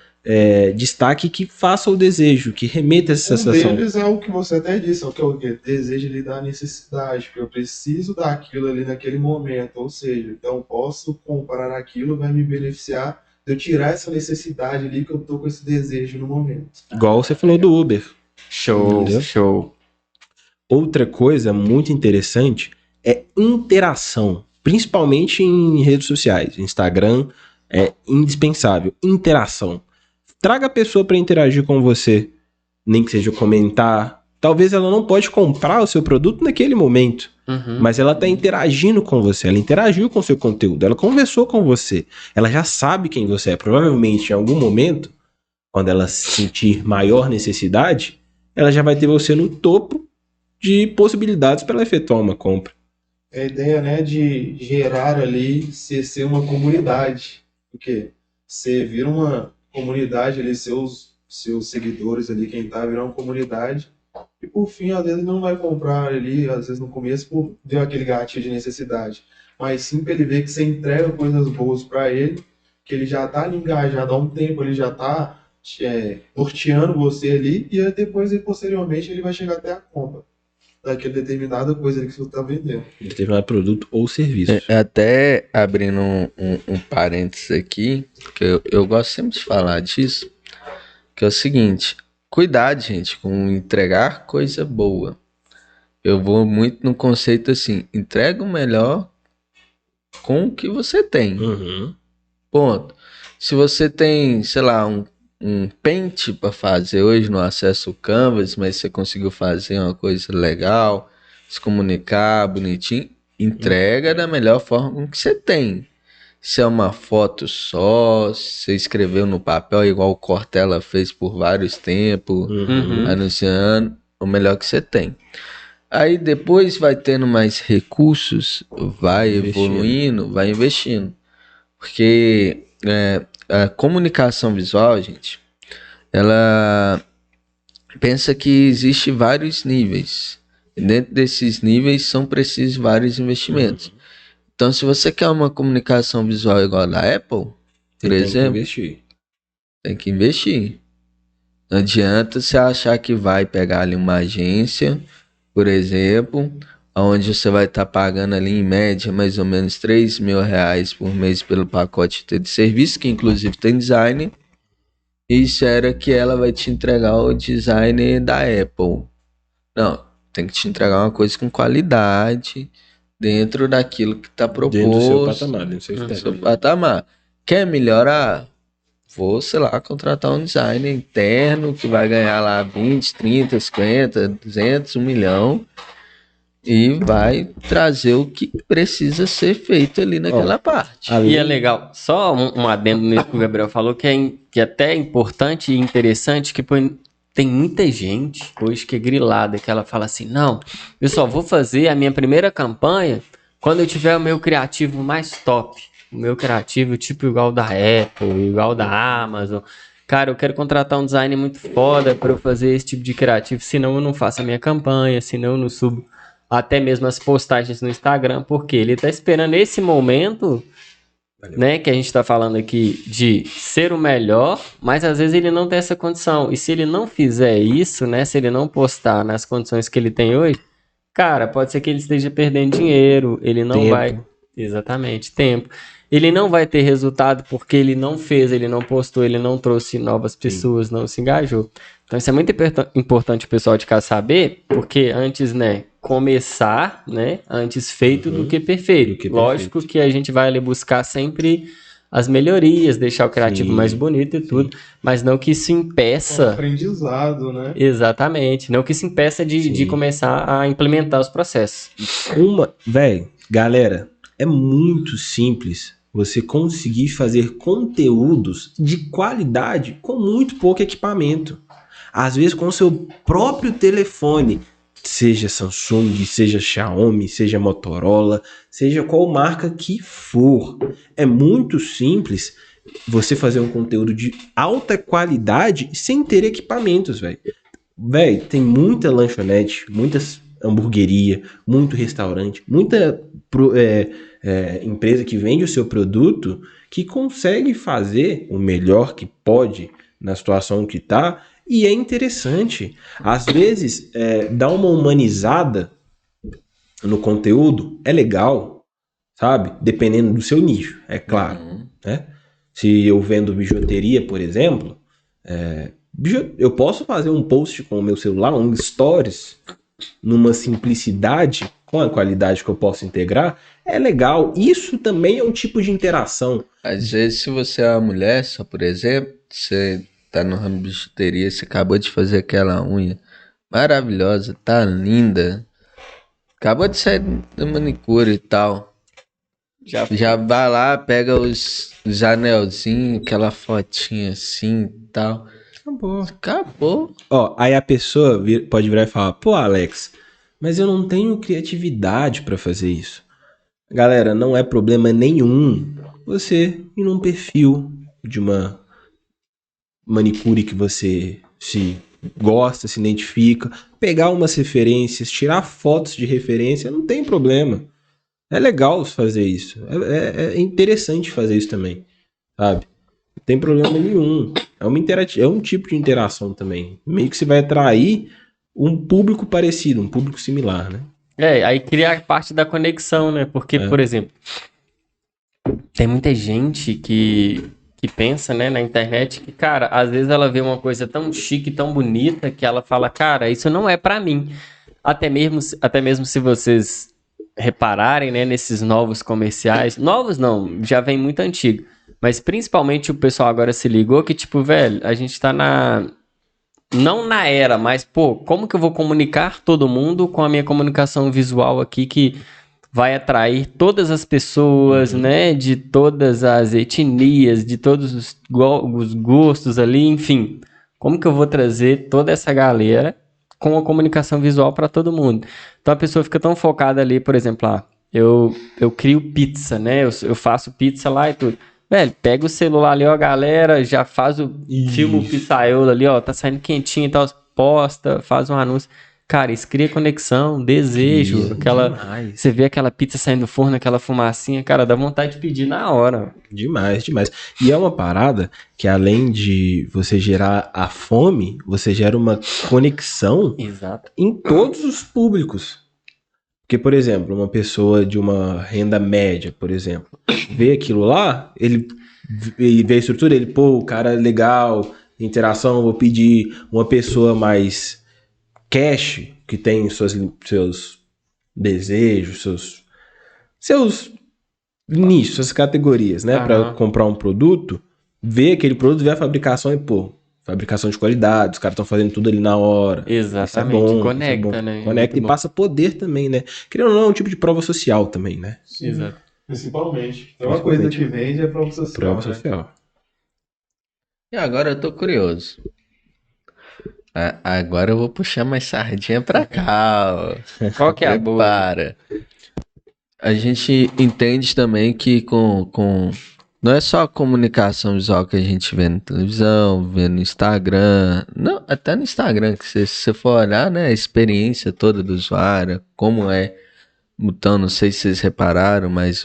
destaque, que faça o desejo, que remeta essa sensação. Um deles é o que você até disse, que é o que? Desejo lhe dar necessidade, porque eu preciso daquilo ali naquele momento, ou seja, então eu posso comprar aquilo, vai me beneficiar de eu tirar essa necessidade ali que eu tô com esse desejo no momento. Igual você falou do Uber. Show, Entendeu? show. Outra coisa muito interessante é interação, principalmente em redes sociais. Instagram é indispensável. Interação. Traga a pessoa para interagir com você, nem que seja comentar. Talvez ela não pode comprar o seu produto naquele momento, mas ela está interagindo com você, ela interagiu com o seu conteúdo, ela conversou com você, ela já sabe quem você é. Provavelmente, em algum momento, quando ela sentir maior necessidade, ela já vai ter você no topo de possibilidades para ela efetuar uma compra. É a ideia, né, de gerar ali, ser uma comunidade, porque você vira uma comunidade ali, seus seguidores ali, quem tá, virar uma comunidade, e por fim, às vezes não vai comprar ali, às vezes no começo, por ver aquele gatilho de necessidade, mas sim pra ele ver que você entrega coisas boas para ele, que ele já tá ali engajado há um tempo, ele já tá norteando você ali, e depois, posteriormente, ele vai chegar até a compra daquela determinada coisa ali que você está vendendo. Determinado produto ou serviço. Até abrindo um parênteses aqui, que eu gosto sempre de falar disso, que é o seguinte: cuidado, gente, com entregar coisa boa. Eu vou muito no conceito assim: entrega o melhor com o que você tem. Ponto. Se você tem, sei lá, um pente para fazer hoje no acesso Canvas, mas você conseguiu fazer uma coisa legal, se comunicar bonitinho, entrega da melhor forma que você tem. Se é uma foto só, se você escreveu no papel igual o Cortella fez por vários tempos, anunciando, o melhor que você tem. Aí depois vai tendo mais recursos, vai evoluindo, vai investindo. Porque a comunicação visual, gente, ela pensa que existe vários níveis. E dentro desses níveis são precisos vários investimentos. Então, se você quer uma comunicação visual igual a da Apple, por exemplo, tem que investir. Não adianta você achar que vai pegar ali uma agência, por exemplo, onde você vai estar pagando ali em média mais ou menos R$ 3.000 por mês pelo pacote de serviço, que inclusive tem design, e espera que ela vai te entregar o design da Apple. Não, tem que te entregar uma coisa com qualidade, dentro daquilo que está proposto. Dentro do seu patamar, dentro do seu no critério. seu patamar. Quer melhorar? Vou, sei lá, contratar um designer interno que vai ganhar lá 20, 30, 50, 200, 1 milhão e vai trazer o que precisa ser feito ali naquela parte. E é legal, só um adendo nisso que o Gabriel falou, que é até importante e interessante, que tem muita gente hoje que é grilada, que ela fala assim, não, eu só vou fazer a minha primeira campanha quando eu tiver o meu criativo mais top. O meu criativo tipo igual da Apple, igual da Amazon. Cara, eu quero contratar um design muito foda para eu fazer esse tipo de criativo, senão eu não faço a minha campanha, senão eu não subo até mesmo as postagens no Instagram, porque ele tá esperando esse momento, né, que a gente tá falando aqui de ser o melhor, mas às vezes ele não tem essa condição. E se ele não fizer isso, né, se ele não postar nas condições que ele tem hoje, cara, pode ser que ele esteja perdendo dinheiro, ele não Tempo. vai... Exatamente, tempo. Ele não vai ter resultado porque ele não fez, ele não postou, ele não trouxe novas pessoas, não se engajou. Então isso é muito importante o pessoal de casa saber, porque antes, né, começar, né, antes feito do que perfeito. Lógico que a gente vai ali buscar sempre as melhorias, deixar o criativo mais bonito e tudo, mas não que isso impeça... aprendizado, né? Exatamente, não que isso impeça de começar a implementar os processos. Velho, galera, é muito simples você conseguir fazer conteúdos de qualidade com muito pouco equipamento. Às vezes com o seu próprio telefone, seja Samsung, seja Xiaomi, seja Motorola, seja qual marca que for. É muito simples você fazer um conteúdo de alta qualidade sem ter equipamentos, velho. Velho, tem muita lanchonete, muitas hamburgueria, muito restaurante, muita empresa que vende o seu produto que consegue fazer o melhor que pode na situação que tá, e é interessante. Às vezes, dar uma humanizada no conteúdo é legal, sabe? Dependendo do seu nicho, é claro. Né? Se eu vendo bijuteria, por exemplo, eu posso fazer um post com o meu celular, um stories, numa simplicidade, com a qualidade que eu posso integrar, é legal. Isso também é um tipo de interação. Às vezes, se você é uma mulher, só por exemplo, você tá no ramo de bijuteria, você acabou de fazer aquela unha maravilhosa, tá linda, acabou de sair da manicure e tal, já vai lá, pega os anelzinhos, aquela fotinha assim e tal. Acabou. Ó, aí a pessoa pode virar e falar, pô, Alex, mas eu não tenho criatividade pra fazer isso. Galera, não é problema nenhum você ir num perfil de uma manicure que você se gosta, se identifica, pegar umas referências, tirar fotos de referência, não tem problema. É legal fazer isso. É interessante fazer isso também, sabe? Não tem problema nenhum. É um tipo de interação também. Meio que você vai atrair um público parecido, um público similar, né? Aí cria a parte da conexão, né? Porque, por exemplo, tem muita gente que pensa, né, na internet que, cara, às vezes ela vê uma coisa tão chique, tão bonita, que ela fala, cara, isso não é pra mim. Até mesmo se vocês repararem, né, nesses novos comerciais, novos não, já vem muito antigo, mas principalmente o pessoal agora se ligou que, tipo, velho, a gente tá não na era, mas, pô, como que eu vou comunicar todo mundo com a minha comunicação visual aqui que vai atrair todas as pessoas, né, de todas as etnias, de todos os gostos ali, enfim. Como que eu vou trazer toda essa galera com a comunicação visual para todo mundo? Então a pessoa fica tão focada ali, por exemplo, eu crio pizza, né, eu faço pizza lá e tudo. Velho, pega o celular ali, ó, galera, já faz filma o pizzaiolo ali, ó, tá saindo quentinho e tal, posta, faz um anúncio. Cara, isso cria conexão, desejo, Demais. você vê aquela pizza saindo do forno, aquela fumacinha, cara, dá vontade de pedir na hora. Demais, demais. E é uma parada que além de você gerar a fome, você gera uma conexão Exato. em todos os públicos. Porque, por exemplo, uma pessoa de uma renda média, por exemplo, vê aquilo lá, ele vê a estrutura, ele, pô, o cara é legal, interação, vou pedir. Uma pessoa mais cash, que tem seus desejos, seus nichos, suas categorias, né? Para Aham. comprar um produto, vê aquele produto, vê a fabricação e, pô, fabricação de qualidade, os caras estão fazendo tudo ali na hora. Isso é Exatamente. bom, Conecta, isso é bom. né? É Conecta muito e bom. passa poder também, né? Querendo ou não, é um tipo de prova social também, né? Sim, Exato. principalmente. Tem uma coisa que vende é prova social. Prova né? social. E agora eu tô curioso. Agora eu vou puxar mais sardinha pra cá, ó. Qual que é a boa? Prepara. A gente entende também que não é só a comunicação visual que a gente vê na televisão, vê no Instagram, não, até no Instagram, que se você for olhar, né, a experiência toda do usuário, como é, então, não sei se vocês repararam, mas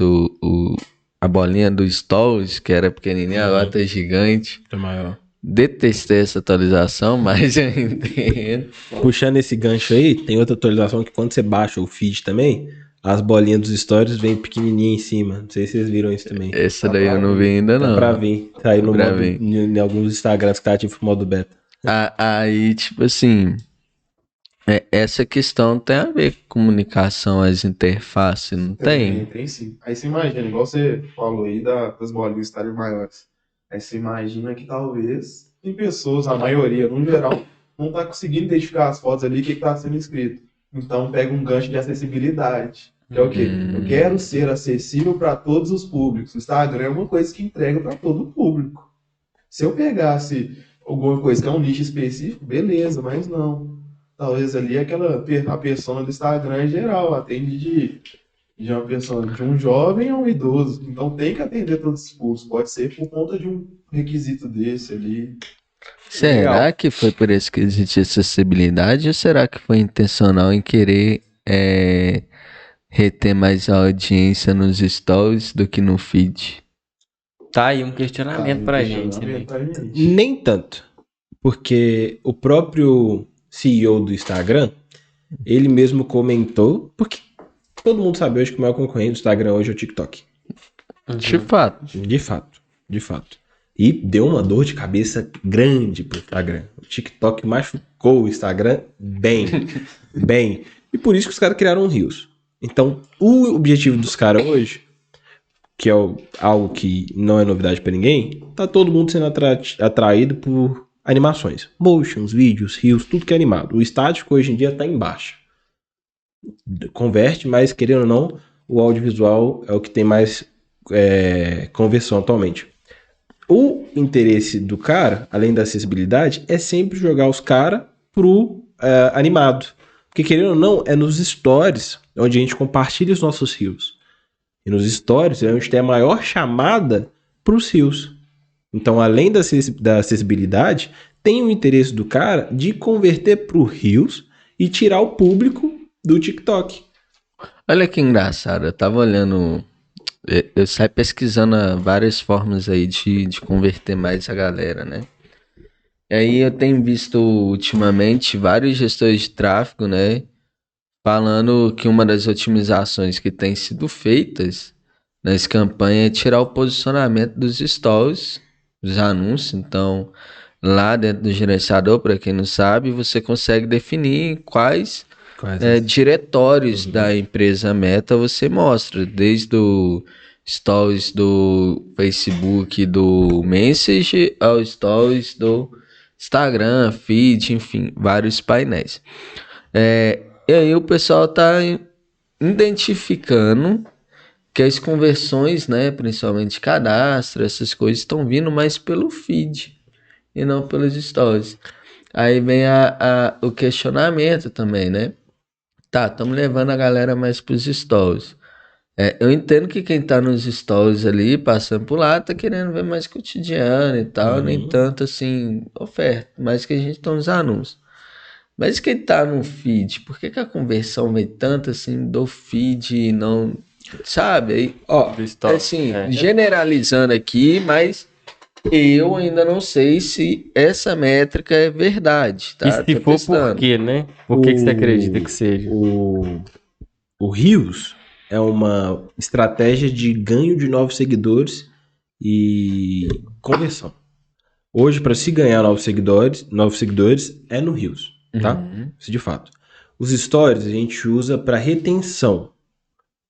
a bolinha do Stories, que era pequenininha, agora tá gigante. É maior. Detestei essa atualização, mas eu entendo. Puxando esse gancho aí, tem outra atualização que quando você baixa o feed também, as bolinhas dos stories vêm pequenininha em cima. Não sei se vocês viram isso também. Essa daí eu não vi ainda, Tá não. pra vir. Tá aí no Pra modo, vir. em alguns Instagrams que tá ativo no modo beta. Aí, tipo assim, essa questão tem a ver com comunicação, as interfaces, não tem? Tem sim. Aí você imagina, igual você falou aí das bolinhas estarem maiores. Aí você imagina que talvez tem pessoas, a maioria, no geral, não tá conseguindo identificar as fotos ali, o que tá sendo escrito. Então pega um gancho de acessibilidade. Que é o quê? Eu quero ser acessível para todos os públicos. O Instagram é uma coisa que entrega para todo o público. Se eu pegasse alguma coisa que é um nicho específico, beleza, mas não. Talvez ali a persona do Instagram em geral atende de uma pessoa, de um jovem a um idoso. Então tem que atender todos os públicos. Pode ser por conta de um requisito desse ali. Será que foi por isso que existe acessibilidade ou será que foi intencional em querer reter mais a audiência nos stories do que no feed? Tá aí um questionamento pra gente, né? Nem tanto. Porque o próprio CEO do Instagram, ele mesmo comentou, porque todo mundo sabe hoje que o maior concorrente do Instagram hoje é o TikTok. De fato. De fato, de fato. E deu uma dor de cabeça grande pro Instagram. O TikTok machucou o Instagram bem, bem. E por isso que os caras criaram o Reels. Então, o objetivo dos caras hoje, que é algo que não é novidade pra ninguém, tá todo mundo sendo atraído por animações. Motions, vídeos, Reels, tudo que é animado. O estático hoje em dia tá em baixa. Converte, mas querendo ou não, o audiovisual é o que tem mais conversão atualmente. O interesse do cara, além da acessibilidade, é sempre jogar os caras pro animado. Porque querendo ou não, é nos stories onde a gente compartilha os nossos rios. E nos stories é onde tem a maior chamada pros rios. Então, além da acessibilidade, tem o interesse do cara de converter pro rios e tirar o público do TikTok. Olha que engraçado, eu tava olhando, eu saio pesquisando várias formas aí de converter mais a galera, né? E aí eu tenho visto ultimamente vários gestores de tráfego, né? Falando que uma das otimizações que tem sido feitas nas campanhas é tirar o posicionamento dos stories, dos anúncios. Então, lá dentro do gerenciador, para quem não sabe, você consegue definir quais diretórios da empresa Meta você mostra, desde o stories do Facebook, do Message, ao stories do Instagram, feed, enfim, vários painéis. E aí o pessoal tá identificando que as conversões, né, principalmente cadastro, essas coisas estão vindo mais pelo feed e não pelos stories. Aí vem o questionamento também, né? Tá, estamos levando a galera mais pros stories. Eu entendo que quem tá nos stories ali, passando por lá, tá querendo ver mais cotidiano e tal, nem tanto assim, oferta, mais que a gente tá nos anúncios. Mas quem tá no feed, por que a conversão vem tanto assim do feed e não, sabe? Aí, Do story. assim, generalizando aqui, mas eu ainda não sei se essa métrica é verdade, tá? E se Tô for, testando. por quê, né? Por que você acredita que seja? o Reels é uma estratégia de ganho de novos seguidores e conversão. Hoje, para se ganhar novos seguidores é no Reels, tá? Uhum. Isso de fato. Os stories a gente usa para retenção,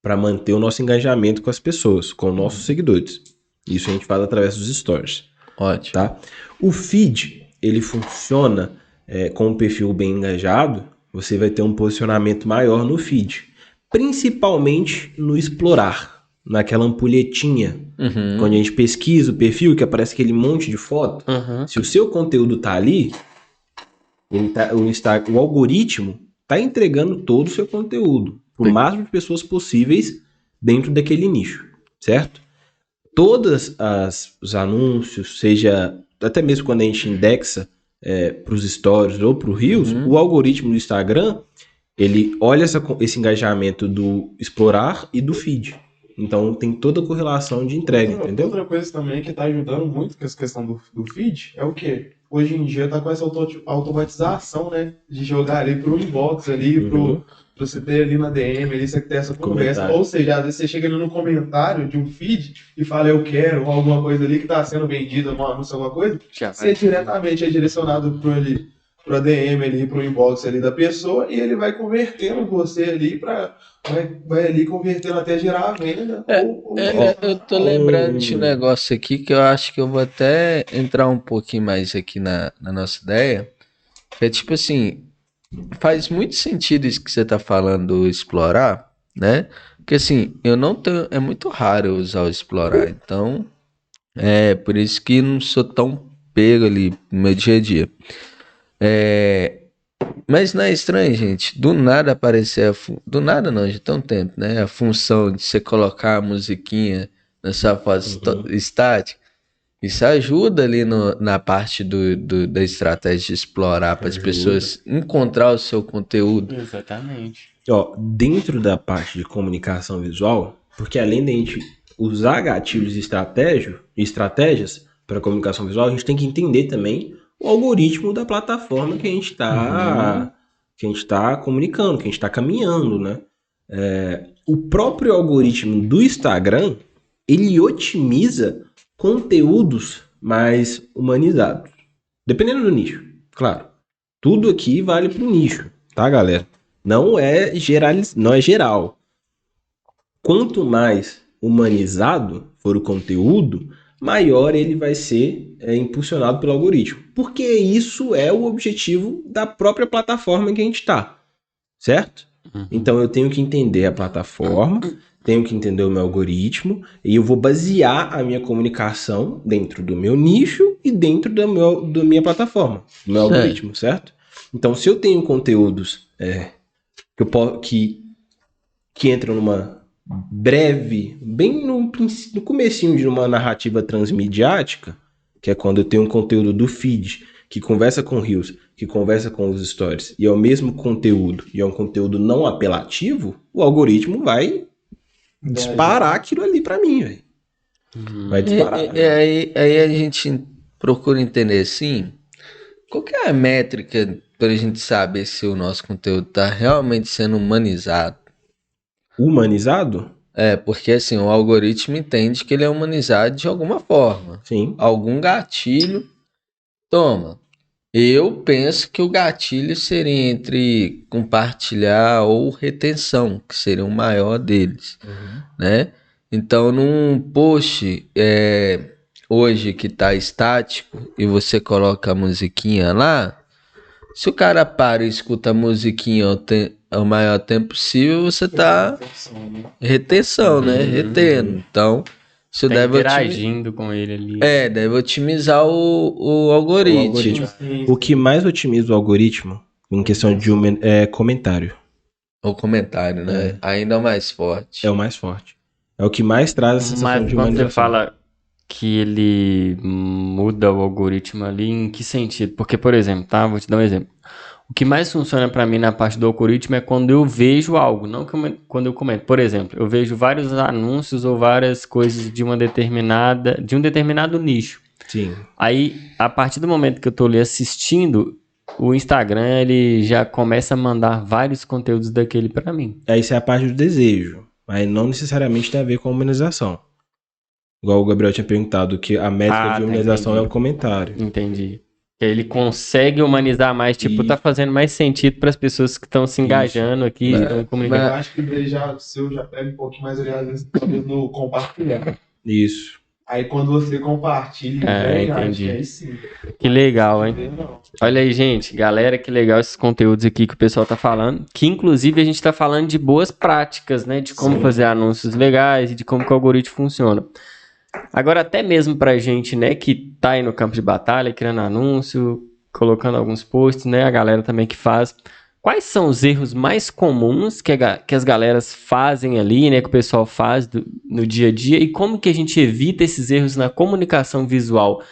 para manter o nosso engajamento com as pessoas, com nossos seguidores. Isso a gente faz através dos stories, Ótimo. tá? O feed, ele funciona com um perfil bem engajado, você vai ter um posicionamento maior no feed, principalmente no explorar, naquela ampulhetinha, Uhum. quando a gente pesquisa o perfil, que aparece aquele monte de foto. Uhum. Se o seu conteúdo tá ali, o algoritmo tá entregando todo o seu conteúdo para o máximo de pessoas possíveis dentro daquele nicho, certo? Todos os anúncios, seja até mesmo quando a gente indexa para os stories ou para o Reels, o algoritmo do Instagram, ele olha esse engajamento do explorar e do feed. Então tem toda a correlação de entrega, entendeu? Outra coisa também que tá ajudando muito com essa questão do feed é o quê? Hoje em dia tá com essa automatização, né? De jogar ali pro inbox ali, pro você ter ali na DM, ali você ter essa conversa. Comentário. Ou seja, às vezes você chega ali no comentário de um feed e fala eu quero, ou alguma coisa ali que tá sendo vendida no anúncio, alguma coisa, você diretamente é direcionado pro ADM ali, pro inbox ali da pessoa, e ele vai convertendo você ali vai ali convertendo até gerar a venda. Eu tô lembrando de um negócio aqui que eu acho que eu vou até entrar um pouquinho mais aqui na nossa ideia. Que é tipo assim, faz muito sentido isso que você tá falando do explorar, né? Porque assim, eu não tenho. É muito raro eu usar o explorar. Então, por isso que não sou tão pego ali no meu dia a dia. Mas não é estranho, gente. Do nada aparecer do nada não, já tem um tempo, né? A função de você colocar a musiquinha na sua foto estática. Isso ajuda ali na parte da estratégia de explorar para as pessoas encontrar o seu conteúdo. Exatamente. Ó, dentro da parte de comunicação visual, porque além de a gente usar gatilhos e estratégias para comunicação visual, a gente tem que entender também o algoritmo da plataforma que a gente está comunicando, que a gente está caminhando, né? O próprio algoritmo do Instagram, ele otimiza conteúdos mais humanizados. Dependendo do nicho, claro. Tudo aqui vale para o nicho, tá, galera? Não é geral. Quanto mais humanizado for o conteúdo, maior ele vai ser impulsionado pelo algoritmo. Porque isso é o objetivo da própria plataforma em que a gente está, certo? Então eu tenho que entender a plataforma, tenho que entender o meu algoritmo, e eu vou basear a minha comunicação dentro do meu nicho e dentro da minha plataforma, do meu algoritmo, certo? Então se eu tenho conteúdos que entram numa breve, bem no comecinho de uma narrativa transmediática, que é quando eu tenho um conteúdo do feed que conversa com Reels, que conversa com os stories, e é o mesmo conteúdo, e é um conteúdo não apelativo, o algoritmo vai disparar aquilo ali pra mim, velho. Vai disparar. Aí a gente procura entender assim, qual que é a métrica pra gente saber se o nosso conteúdo tá realmente sendo humanizado? Humanizado? Porque assim, o algoritmo entende que ele é humanizado de alguma forma. Sim. Algum gatilho. Toma. Eu penso que o gatilho seria entre compartilhar ou retenção, que seria o maior deles, né? Então, num post hoje que tá estático e você coloca a musiquinha lá, se o cara para e escuta a musiquinha ao maior tempo possível, você tá retenção, né? Retendo. Então, isso Tá deve interagindo com ele ali. deve otimizar o algoritmo. O que mais otimiza o algoritmo em questão de comentário. O comentário, né? Ainda mais forte. É o mais forte. É o que mais traz essa sensação Mas de quando humanização. você fala que ele muda o algoritmo ali, em que sentido? Porque, por exemplo, tá? Vou te dar um exemplo. O que mais funciona para mim na parte do algoritmo é quando eu vejo algo, não quando eu comento. Por exemplo, eu vejo vários anúncios ou várias coisas de um determinado nicho. Sim. Aí, a partir do momento que eu tô ali assistindo, o Instagram, ele já começa a mandar vários conteúdos daquele pra mim. Isso é a parte do desejo, mas não necessariamente tem a ver com a humanização. Igual o Gabriel tinha perguntado, que a métrica de humanização é o comentário. Entendi. Ele consegue humanizar mais, tipo, tá fazendo mais sentido para as pessoas que estão se engajando aqui, estão comunicando. Eu acho que ele já pega um pouquinho mais ali, às vezes, talvez no compartilhar. Isso. Aí quando você compartilha, entendi. aí sim. Que legal, hein? Olha aí, gente, galera, que legal esses conteúdos aqui que o pessoal tá falando, que inclusive a gente tá falando de boas práticas, né, de como fazer anúncios legais e de como que o algoritmo funciona. Agora, até mesmo pra gente, né, que tá aí no campo de batalha, criando anúncio, colocando alguns posts, né, a galera também que faz. Quais são os erros mais comuns que as galeras fazem ali, né, que o pessoal faz no dia a dia, e como que a gente evita esses erros na comunicação visual?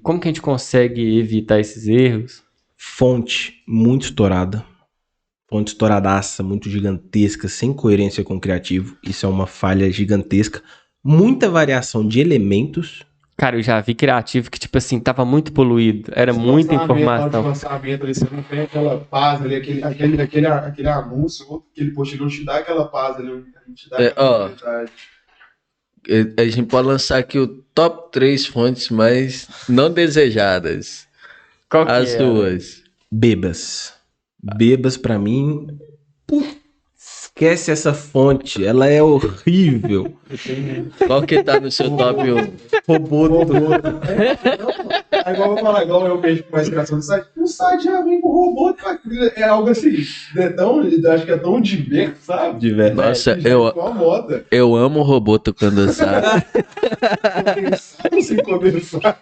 Como que a gente consegue evitar esses erros? Fonte muito estourada. Fonte estouradaça, muito gigantesca, sem coerência com o criativo. Isso é uma falha gigantesca. Muita variação de elementos. Cara, eu já vi criativo que, tipo assim, tava muito poluído. Era muita informação. Lançamento ali, você não tem aquela paz ali, aquele anúncio, aquele post, ele não te dá aquela paz ali, não te dá aquela qualidade. A gente pode lançar aqui o top 3 fontes mais não desejadas. Qual que As duas. Bebas. Bebas, pra mim... Esquece essa fonte, ela é horrível. Qual que tá no seu top 1? Roboto. É igual eu vou falar, igual eu vejo com mais criação do site. O site já vem com robô, é algo assim, acho que é tão diverso, sabe? Diverso. Nossa, moda. eu amo o Roboto quando sabe. Sem começar.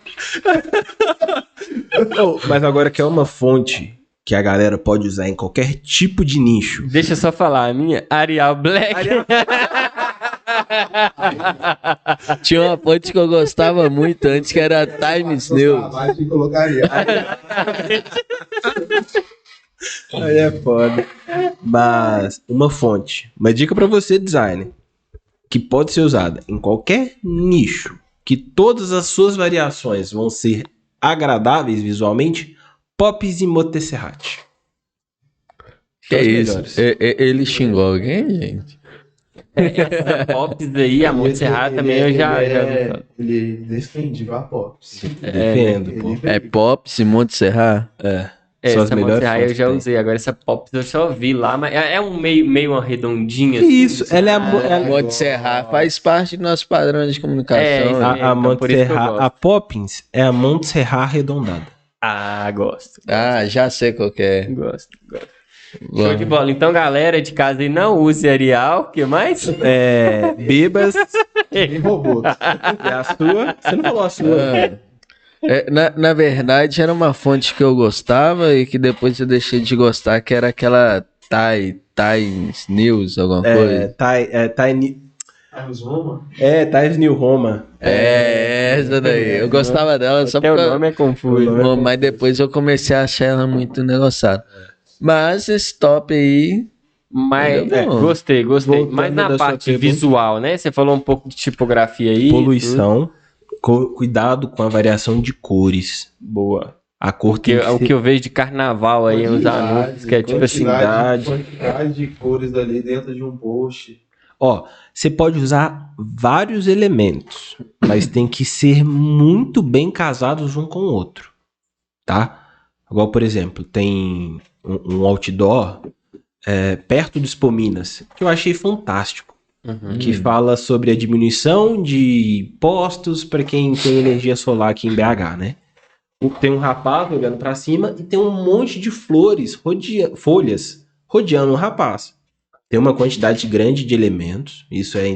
Mas agora que é uma fonte que a galera pode usar em qualquer tipo de nicho. Deixa eu só falar, a minha Arial Black. Tinha uma fonte que eu gostava muito antes, que era Times New. Aí é foda. Mas uma fonte, uma dica pra você, designer, que pode ser usada em qualquer nicho, que todas as suas variações vão ser agradáveis visualmente, Pops e Montserrat. Que é isso? Ele xingou alguém, gente? Essa Pops aí, a Montserrat também eu já Ele defende a Pops. Defendo. É Pops e Montserrat? São as essa melhores Montserrat eu fontes já que tem. usei. Agora essa Pops eu só vi lá, mas é um meio uma redondinha. Assim, Isso, ela é a Montserrat faz parte do nosso padrão de comunicação. É, né? a então, por isso que eu Montserrat, gosto. a Poppins é a Montserrat arredondada. Ah, gosto. Ah, já sei qual que é. Gosto. Show de bola. Então, galera de casa aí, não use Arial. O que mais? Bebas. E robô. E a sua? Você não falou a sua. Na verdade, era uma fonte que eu gostava e que depois eu deixei de gostar, que era aquela Times News, alguma coisa. Times Roma? Times New Roma. Essa daí. Eu gostava dela só Até porque... o nome é confuso. Mas depois eu comecei a achar ela muito negociada. Mas esse top aí... Mas, gostei. Voltando Mas na da sua parte pergunta. visual, né? Você falou um pouco de tipografia aí. Poluição. Cuidado com a variação de cores. Boa. A cor tem O que eu vejo de carnaval aí, uns anúncios, que é tipo assim... Quantidade de cores ali dentro de um post. Ó, você pode usar vários elementos, mas tem que ser muito bem casados um com o outro, tá? Igual, por exemplo, tem um outdoor perto do Expo Minas, que eu achei fantástico, que fala sobre a diminuição de postos para quem tem energia solar aqui em BH, né? Tem um rapaz olhando para cima e tem um monte de folhas rodeando o rapaz. Tem uma quantidade grande de elementos, isso é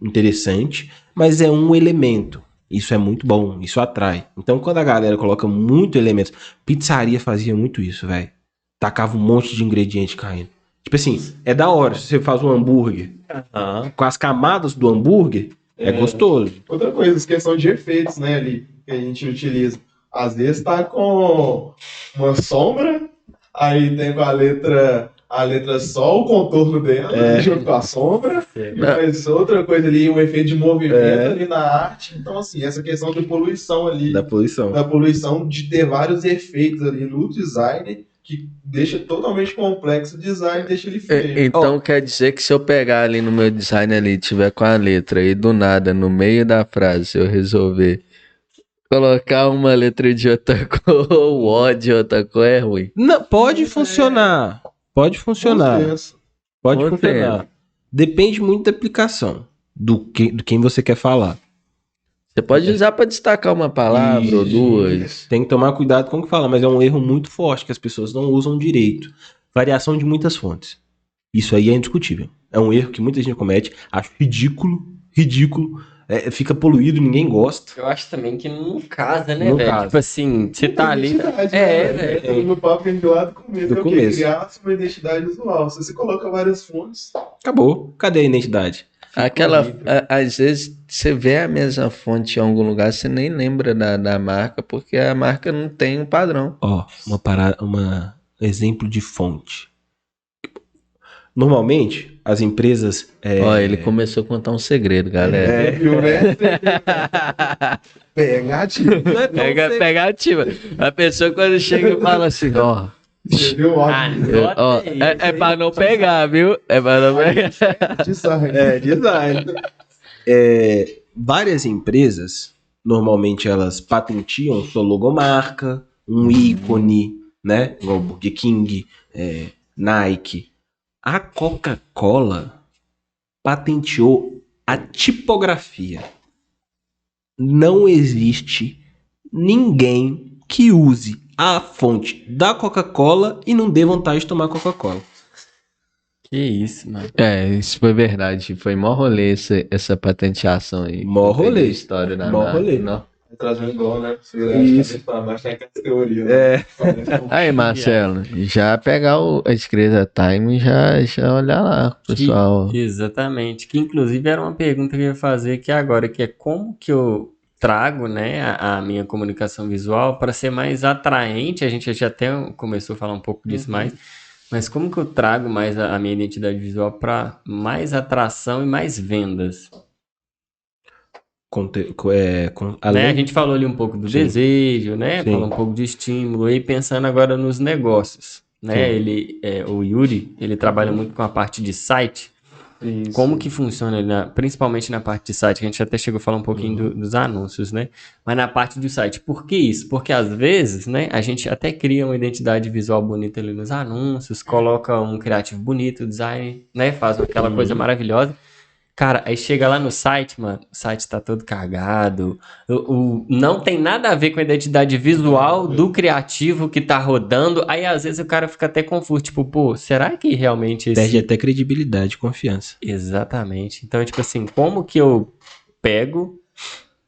interessante, mas é um elemento. Isso é muito bom, isso atrai. Então, quando a galera coloca muito elementos... Pizzaria fazia muito isso, velho. Tacava um monte de ingrediente caindo. Tipo assim, é da hora. Se você faz um hambúrguer com as camadas do hambúrguer, é gostoso. Outra coisa, questão de efeitos, né, ali, que a gente utiliza. Às vezes tá com uma sombra, aí tem com a letra a letra só o contorno dela, junto com a sombra, depois outra coisa ali, um efeito de movimento ali na arte. Então, assim, essa questão de poluição ali, Da poluição. da poluição, de ter vários efeitos ali no design, que deixa totalmente complexo o design, deixa ele feio. Então quer dizer que se eu pegar ali no meu design ali, tiver com a letra e do nada, no meio da frase, eu resolver colocar uma letra de outra cor ou O de outra cor é ruim. Não, pode funcionar. Pode funcionar. Pode Bom funcionar. senso. Depende muito da aplicação. Do quem você quer falar. Você pode usar para destacar uma palavra ou duas. Tem que tomar cuidado com o que fala, mas é um erro muito forte que as pessoas não usam direito. Variação de muitas fontes. Isso aí é indiscutível. É um erro que muita gente comete. Acho ridículo. Fica poluído, ninguém gosta. Eu acho também que não casa, né, Não velho? casa. Tipo assim, você tá ali. Velho. No papo que a gente lá do começo, Do é o quê? começo. Criar uma identidade visual. Se você coloca várias fontes, Acabou. Cadê a identidade? Às vezes você vê a mesma fonte em algum lugar, você nem lembra da marca, porque a marca não tem um padrão. Ó, exemplo de fonte. Normalmente, as empresas... Ó, ele começou a contar um segredo, galera. viu, né? Pegativo. Não é tão segredo. Pegativa. A pessoa quando chega e fala assim, ó. Você viu? Ó, é pra não pegar, viu? É pra não pegar. Design. Várias empresas, normalmente elas patentiam sua logomarca, um ícone, né? Igual Burger King, Nike. A Coca-Cola patenteou a tipografia. Não existe ninguém que use a fonte da Coca-Cola e não dê vontade de tomar Coca-Cola. Que isso, mano. Isso foi verdade. Foi mó rolê essa patenteação aí. Mó rolê. História da Mó marca. rolê. Não. Trazendo igual, né? Isso. Pra baixo tem aquela teoria. Né? Aí, Marcelo, já pegar a escrita time e já olhar lá, pessoal. Exatamente. Que inclusive era uma pergunta que eu ia fazer aqui agora, que é como que eu trago, né, a minha comunicação visual para ser mais atraente. A gente já até começou a falar um pouco disso mais, mas como que eu trago mais a minha identidade visual para mais atração e mais vendas? Além... Né? A gente falou ali um pouco do desejo, né? Sim. Falou um pouco de estímulo, e pensando agora nos negócios, né? O Yuri, ele trabalha muito com a parte de site. Isso. Como que funciona, principalmente na parte de site, que a gente até chegou a falar um pouquinho dos anúncios, né? Mas na parte do site, por que isso? Porque às vezes, né, a gente até cria uma identidade visual bonita ali nos anúncios, coloca um criativo bonito, design, né? Faz aquela coisa maravilhosa. Cara, aí chega lá no site, mano, o site tá todo cagado, não tem nada a ver com a identidade visual do criativo que tá rodando, aí às vezes o cara fica até confuso, tipo, pô, será que realmente esse... Perde até credibilidade e confiança. Exatamente. Então, tipo assim, como que eu pego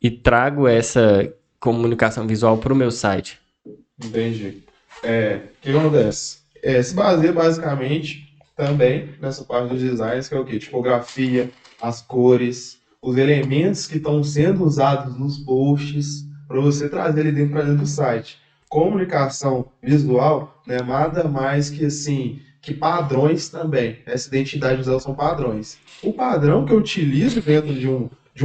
e trago essa comunicação visual pro meu site? Entendi. O que acontece? Se baseia basicamente também nessa parte dos designs, que é o quê? Tipografia, as cores, os elementos que estão sendo usados nos posts, para você trazer ele para dentro do site. Comunicação visual não é nada mais que assim, que padrões também. Essa identidade visual são padrões. O padrão que eu utilizo dentro de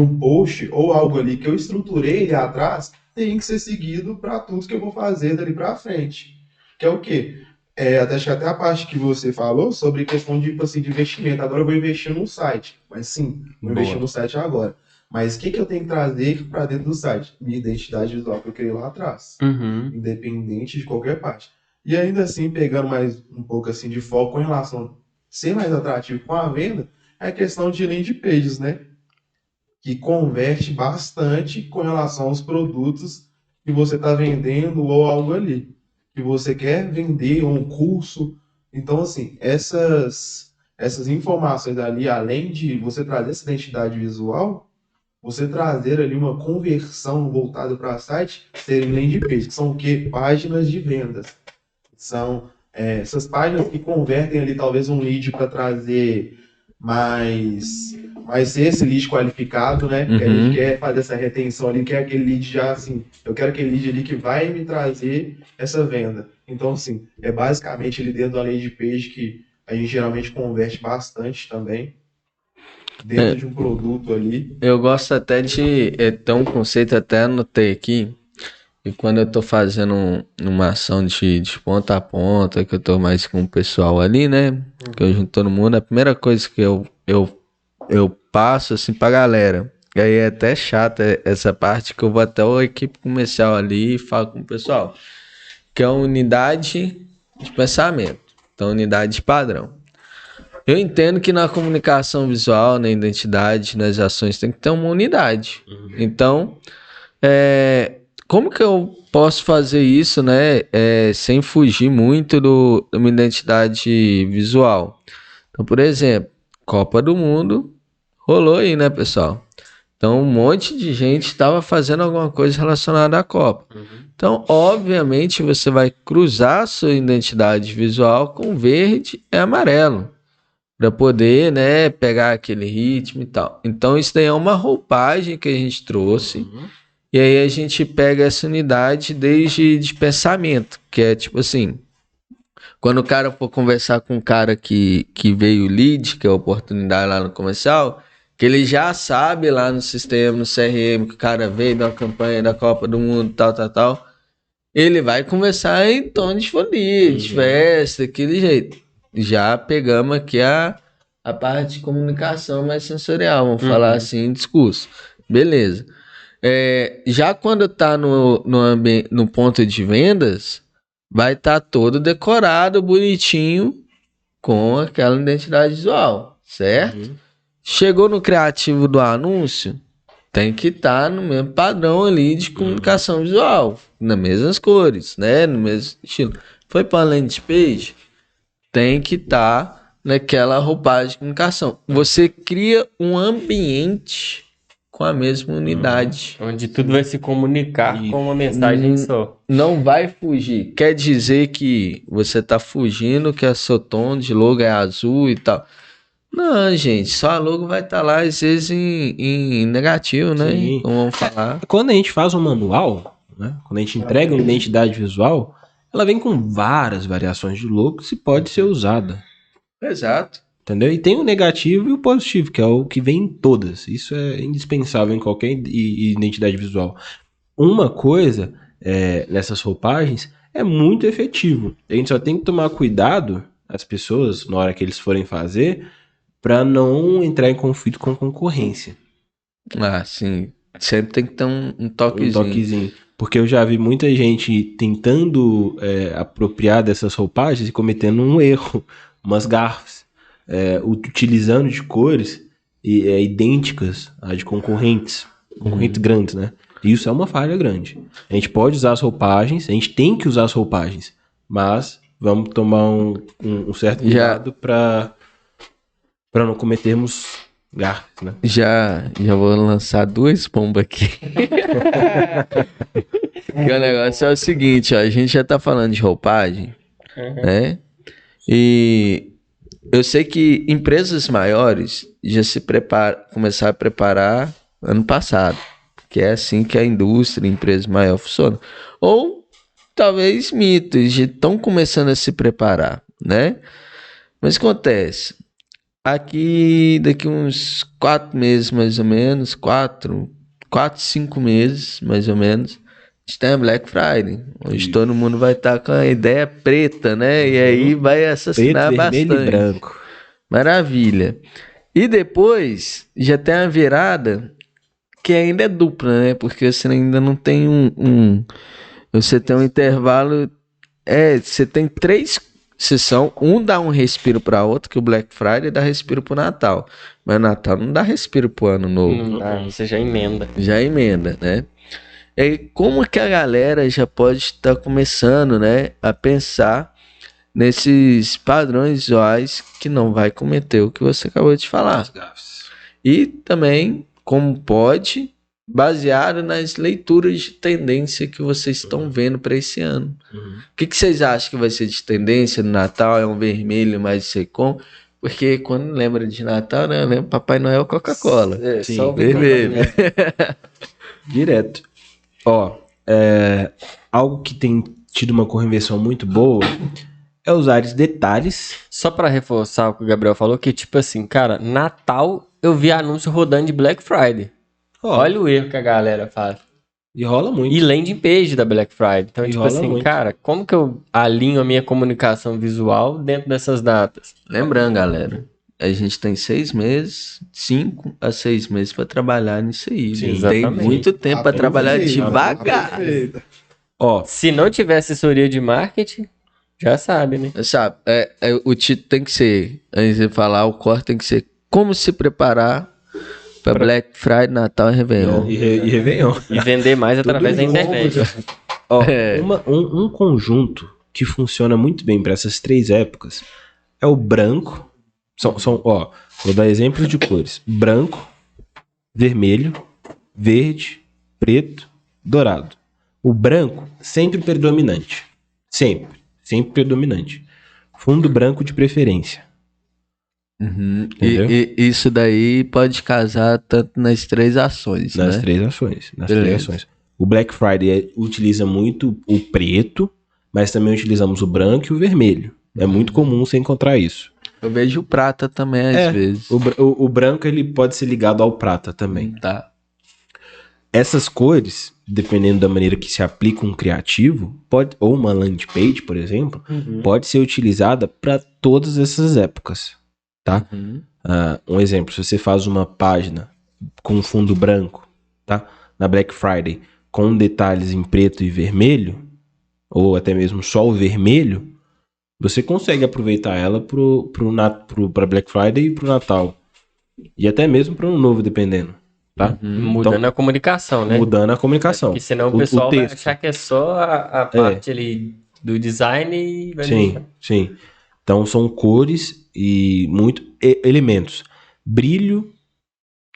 um post ou algo ali que eu estruturei ali atrás tem que ser seguido para tudo que eu vou fazer dali para frente. Que é o quê? Acho que até a parte que você falou sobre questão de, assim, de investimento. Agora eu vou investir num site. Mas sim, vou investir no site agora. Mas o que eu tenho que trazer para dentro do site? Minha identidade visual que eu criei lá atrás. Independente de qualquer parte. E ainda assim, pegando mais um pouco assim de foco com relação a ser mais atrativo com a venda, é a questão de landing pages, né? Que converte bastante com relação aos produtos que você está vendendo ou algo ali. Que você quer vender um curso. Então, assim, essas informações ali, além de você trazer essa identidade visual, você trazer ali uma conversão voltada para site, serem landing pages, que são o quê? Páginas de vendas. São essas páginas que convertem ali talvez um lead para trazer mais esse lead qualificado, né? Que a gente quer fazer essa retenção ali, quer aquele lead já assim, eu quero aquele lead ali que vai me trazer essa venda. Então, assim, basicamente ali dentro da landing page que a gente geralmente converte bastante também dentro de um produto ali. Eu gosto até de ter um conceito, até anotei aqui, e quando eu tô fazendo uma ação de ponta a ponta, que eu tô mais com o pessoal ali, né? Que eu junto todo mundo, a primeira coisa que eu passo assim pra galera, e aí é até chato essa parte, que eu vou até a equipe comercial ali e falo com o pessoal, que é a unidade de pensamento, então unidade de padrão. Eu entendo que na comunicação visual, na identidade, nas ações, tem que ter uma unidade. Então, como que eu posso fazer isso, né, sem fugir muito da minha identidade visual? Então, por exemplo, Copa do Mundo rolou aí, né, pessoal? Então, um monte de gente estava fazendo alguma coisa relacionada à Copa. Então, obviamente, você vai cruzar a sua identidade visual com verde e amarelo, para poder, né, pegar aquele ritmo e tal. Então, isso daí é uma roupagem que a gente trouxe. E aí a gente pega essa unidade desde de pensamento, que é tipo assim, quando o cara for conversar com um cara que veio lead, que é a oportunidade lá no comercial, que ele já sabe lá no sistema, no CRM, que o cara veio da campanha da Copa do Mundo, tal, ele vai conversar em tom de folia, de festa, daquele jeito. Já pegamos aqui a parte de comunicação mais sensorial, vamos falar assim em discurso. Beleza. Já quando tá no ponto de vendas, vai estar todo decorado, bonitinho, com aquela identidade visual, certo? Chegou no criativo do anúncio, tem que estar no mesmo padrão ali de comunicação visual, nas mesmas cores, né? No mesmo estilo. Foi para a landing page, tem que estar naquela roupagem de comunicação. Você cria um ambiente com a mesma unidade. Onde tudo vai se comunicar com uma mensagem só. Não vai fugir. Quer dizer que você tá fugindo, que o seu tom de logo é azul e tal. Não, gente, só a logo vai estar lá, às vezes, em negativo, né? Sim. Como vamos falar. Quando a gente faz um manual, né? Quando a gente entrega uma identidade visual, ela vem com várias variações de logos e pode ser usada. Exato. Entendeu? E tem o negativo e o positivo, que é o que vem em todas. Isso é indispensável em qualquer identidade visual. Uma coisa, nessas roupagens, é muito efetivo. A gente só tem que tomar cuidado, as pessoas, na hora que eles forem fazer, para não entrar em conflito com a concorrência. Ah, sim. Sempre tem que ter um toquezinho. Um toquezinho. Porque eu já vi muita gente tentando apropriar dessas roupagens e cometendo um erro, umas gafes. Utilizando de cores idênticas a de concorrentes grandes, né? Isso é uma falha grande. A gente pode usar as roupagens, a gente tem que usar as roupagens, mas vamos tomar um certo cuidado para não cometermos gafes, né? Já vou lançar 2 bombas aqui. E o negócio é o seguinte, ó, a gente já tá falando de roupagem, né? E eu sei que empresas maiores já começaram a preparar ano passado, que é assim que a indústria, empresa maior funciona. Ou talvez mitos já estão começando a se preparar, né? Mas acontece, daqui uns 4 meses mais ou menos, 4, 5 meses mais ou menos, a gente tem a Black Friday, onde todo mundo vai estar com a ideia preta, né? E aí vai assassinar preto, bastante. vermelho e branco. Maravilha. E depois já tem a virada que ainda é dupla, né? Porque você ainda não tem você tem um intervalo. Você tem 3 sessões. Um dá um respiro para outro, que o Black Friday dá respiro pro Natal. Mas o Natal não dá respiro pro Ano Novo. Você já emenda. Já emenda, né? E como que a galera já pode estar começando, né, a pensar nesses padrões visuais que não vai cometer o que você acabou de falar. E também como pode, baseado nas leituras de tendência que vocês estão vendo para esse ano. O que vocês acham que vai ser de tendência no Natal? É um vermelho mais secom? Porque quando lembra de Natal, né, lembra Papai Noel Coca-Cola. Sim, só o vermelho. Direto. Ó, algo que tem tido uma correlação muito boa é usar os detalhes. Só pra reforçar o que o Gabriel falou, que tipo assim, cara, Natal eu vi anúncio rodando de Black Friday. Olha o erro que a galera faz. E rola muito. E landing page da Black Friday. Então, E tipo rola assim, muito. cara, como que eu alinho a minha comunicação visual dentro dessas datas? Lembrando, galera, a gente tem 6 meses, 5 a 6 meses para trabalhar nisso aí. Sim, Tem exatamente. muito tempo para trabalhar devagar. Ó, Se não tiver assessoria de marketing, já sabe, né? Sabe, o título tem que ser, antes de falar, o corte tem que ser como se preparar para Black Friday, Natal e Réveillon. e Réveillon. E vender mais através da internet. Ó, É. um conjunto que funciona muito bem para essas 3 épocas é o branco. Ó, vou dar exemplos de cores: branco, vermelho, verde, preto, dourado. O branco sempre predominante. Sempre predominante. Fundo branco de preferência. Uhum. Entendeu? E isso daí pode casar tanto nas 3 ações, Nas né? 3 ações. Nas Beleza. 3 ações. O Black Friday utiliza muito o preto, mas também utilizamos o branco e o vermelho. É muito comum você encontrar isso. Eu vejo o prata também às vezes. O branco ele pode ser ligado ao prata também. Tá. Essas cores, dependendo da maneira que se aplica um criativo, ou uma landing page, por exemplo, pode ser utilizada para todas essas épocas. Tá? Uhum. Um exemplo, se você faz uma página com fundo branco, tá? Na Black Friday, com detalhes em preto e vermelho, ou até mesmo só o vermelho, você consegue aproveitar ela para Black Friday e para o Natal. E até mesmo para o Ano Novo, dependendo. Tá? Mudando a comunicação, né? Mudando a comunicação. Porque senão o pessoal vai texto. achar que é só a parte ali do design e vai deixar. Sim. Então são cores e elementos. Brilho,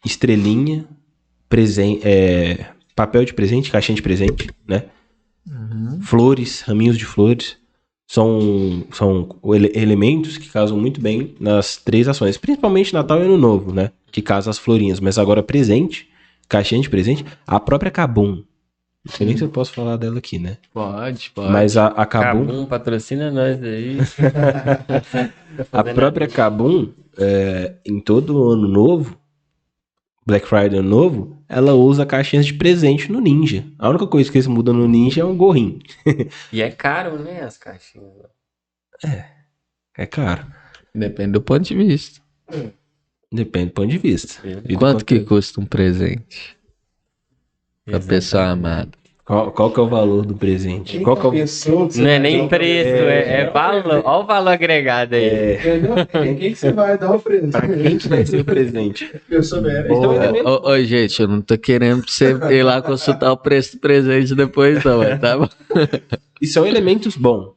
estrelinha, papel de presente, caixinha de presente, né? Flores, raminhos de flores. São elementos que casam muito bem nas 3 ações. Principalmente Natal e Ano Novo, né? Que casam as florinhas. Mas agora presente, caixinha de presente, a própria Kabum. Não sei nem se eu posso falar dela aqui, né? Pode. Mas a Kabum... Kabum patrocina nós aí. A própria Kabum, em todo ano novo, Black Friday ano novo, ela usa caixinhas de presente no Ninja. A única coisa que eles mudam no Ninja é um gorrinho. E é caro, né, as caixinhas. É caro. Depende do ponto de vista. Depende do ponto de vista. E do Quanto ponto que de- custa um presente pra pessoa amada? Qual que é o valor do presente? Quem Qual que é o... pensou que você Não é vai nem dar o preço, é valor. Olha o valor agregado aí. Entendeu? Quem que você vai dar o presente? Pra quem que vai ser o presente? Pessoa merece. Então, Ô, gente, eu não tô querendo pra você ir lá consultar o preço do presente depois, não, mas tá bom. E são elementos bons.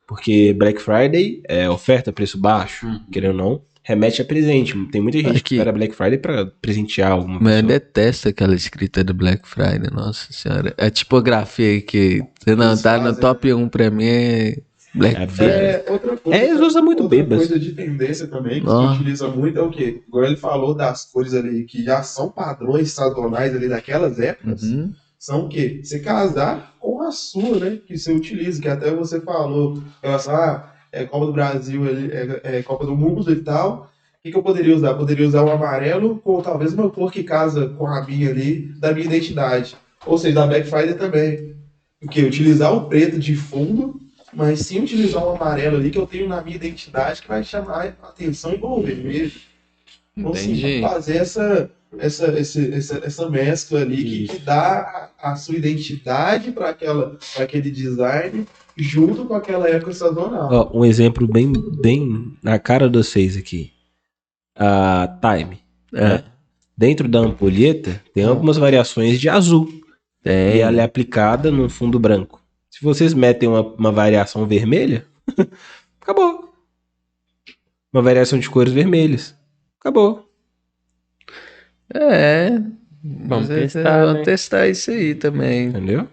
Porque Black Friday é oferta, preço baixo, querendo ou não, remete a presente. Tem muita gente que Aqui. espera Black Friday pra presentear alguma Mas eu pessoa. detesto aquela escrita do Black Friday, nossa senhora. A tipografia aí que você não Eles tá no fazem, top 1 pra mim é Black É Friday. Outra coisa, Eles usam muito outra bebas. coisa de tendência também, que Ó. se utiliza muito, é o quê? Agora ele falou das cores ali, que já são padrões sazonais ali daquelas épocas. Uhum. São o quê? Você casar com a sua, né? Que você utiliza, que até você falou, é Copa do Brasil, é Copa do Mundo e tal. O que eu poderia usar? Eu poderia usar o amarelo com talvez uma cor que casa com a minha ali, da minha identidade. Ou seja, da Black Friday também. Porque utilizar o preto de fundo, mas sim utilizar um amarelo ali que eu tenho na minha identidade que vai chamar a atenção igual o vermelho. Então, assim, Entendi. fazer essa mescla ali que dá a sua identidade para aquele design junto com aquela época sazonal. Ó, um exemplo bem na cara de vocês aqui. A Time. É. Dentro da ampulheta tem algumas variações de azul. E ela é aplicada num fundo branco. Se vocês metem uma variação vermelha, acabou. Uma variação de cores vermelhas. Acabou. Vamos Mas testar, vamos né? testar isso aí também. Entendeu?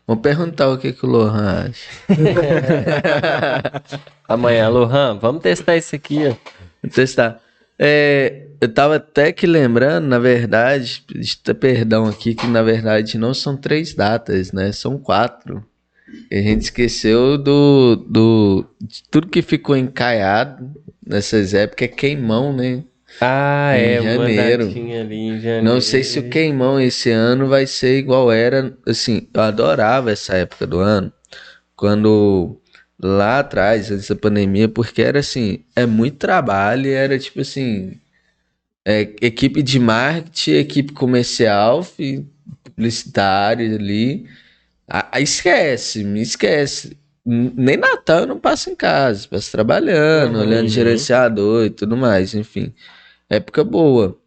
Vamos perguntar o que o Lohan acha. Amanhã, Lohan, vamos testar isso aqui, ó. Vamos testar. Eu tava até que lembrando, na verdade, perdão aqui, que na verdade não são 3 datas, né? São 4. A gente esqueceu de tudo que ficou encaiado nessas épocas, é queimão, né? Ah, Em uma janeiro. datinha ali em janeiro. Não sei se o queimão esse ano vai ser igual era, assim, eu adorava essa época do ano, quando lá atrás, antes da pandemia, porque era assim, é muito trabalho, e era tipo assim, equipe de marketing, equipe comercial, publicitário ali. Esquece, me esquece. Nem Natal eu não passo em casa, passo trabalhando, olhando gerenciador e tudo mais, enfim. Época boa,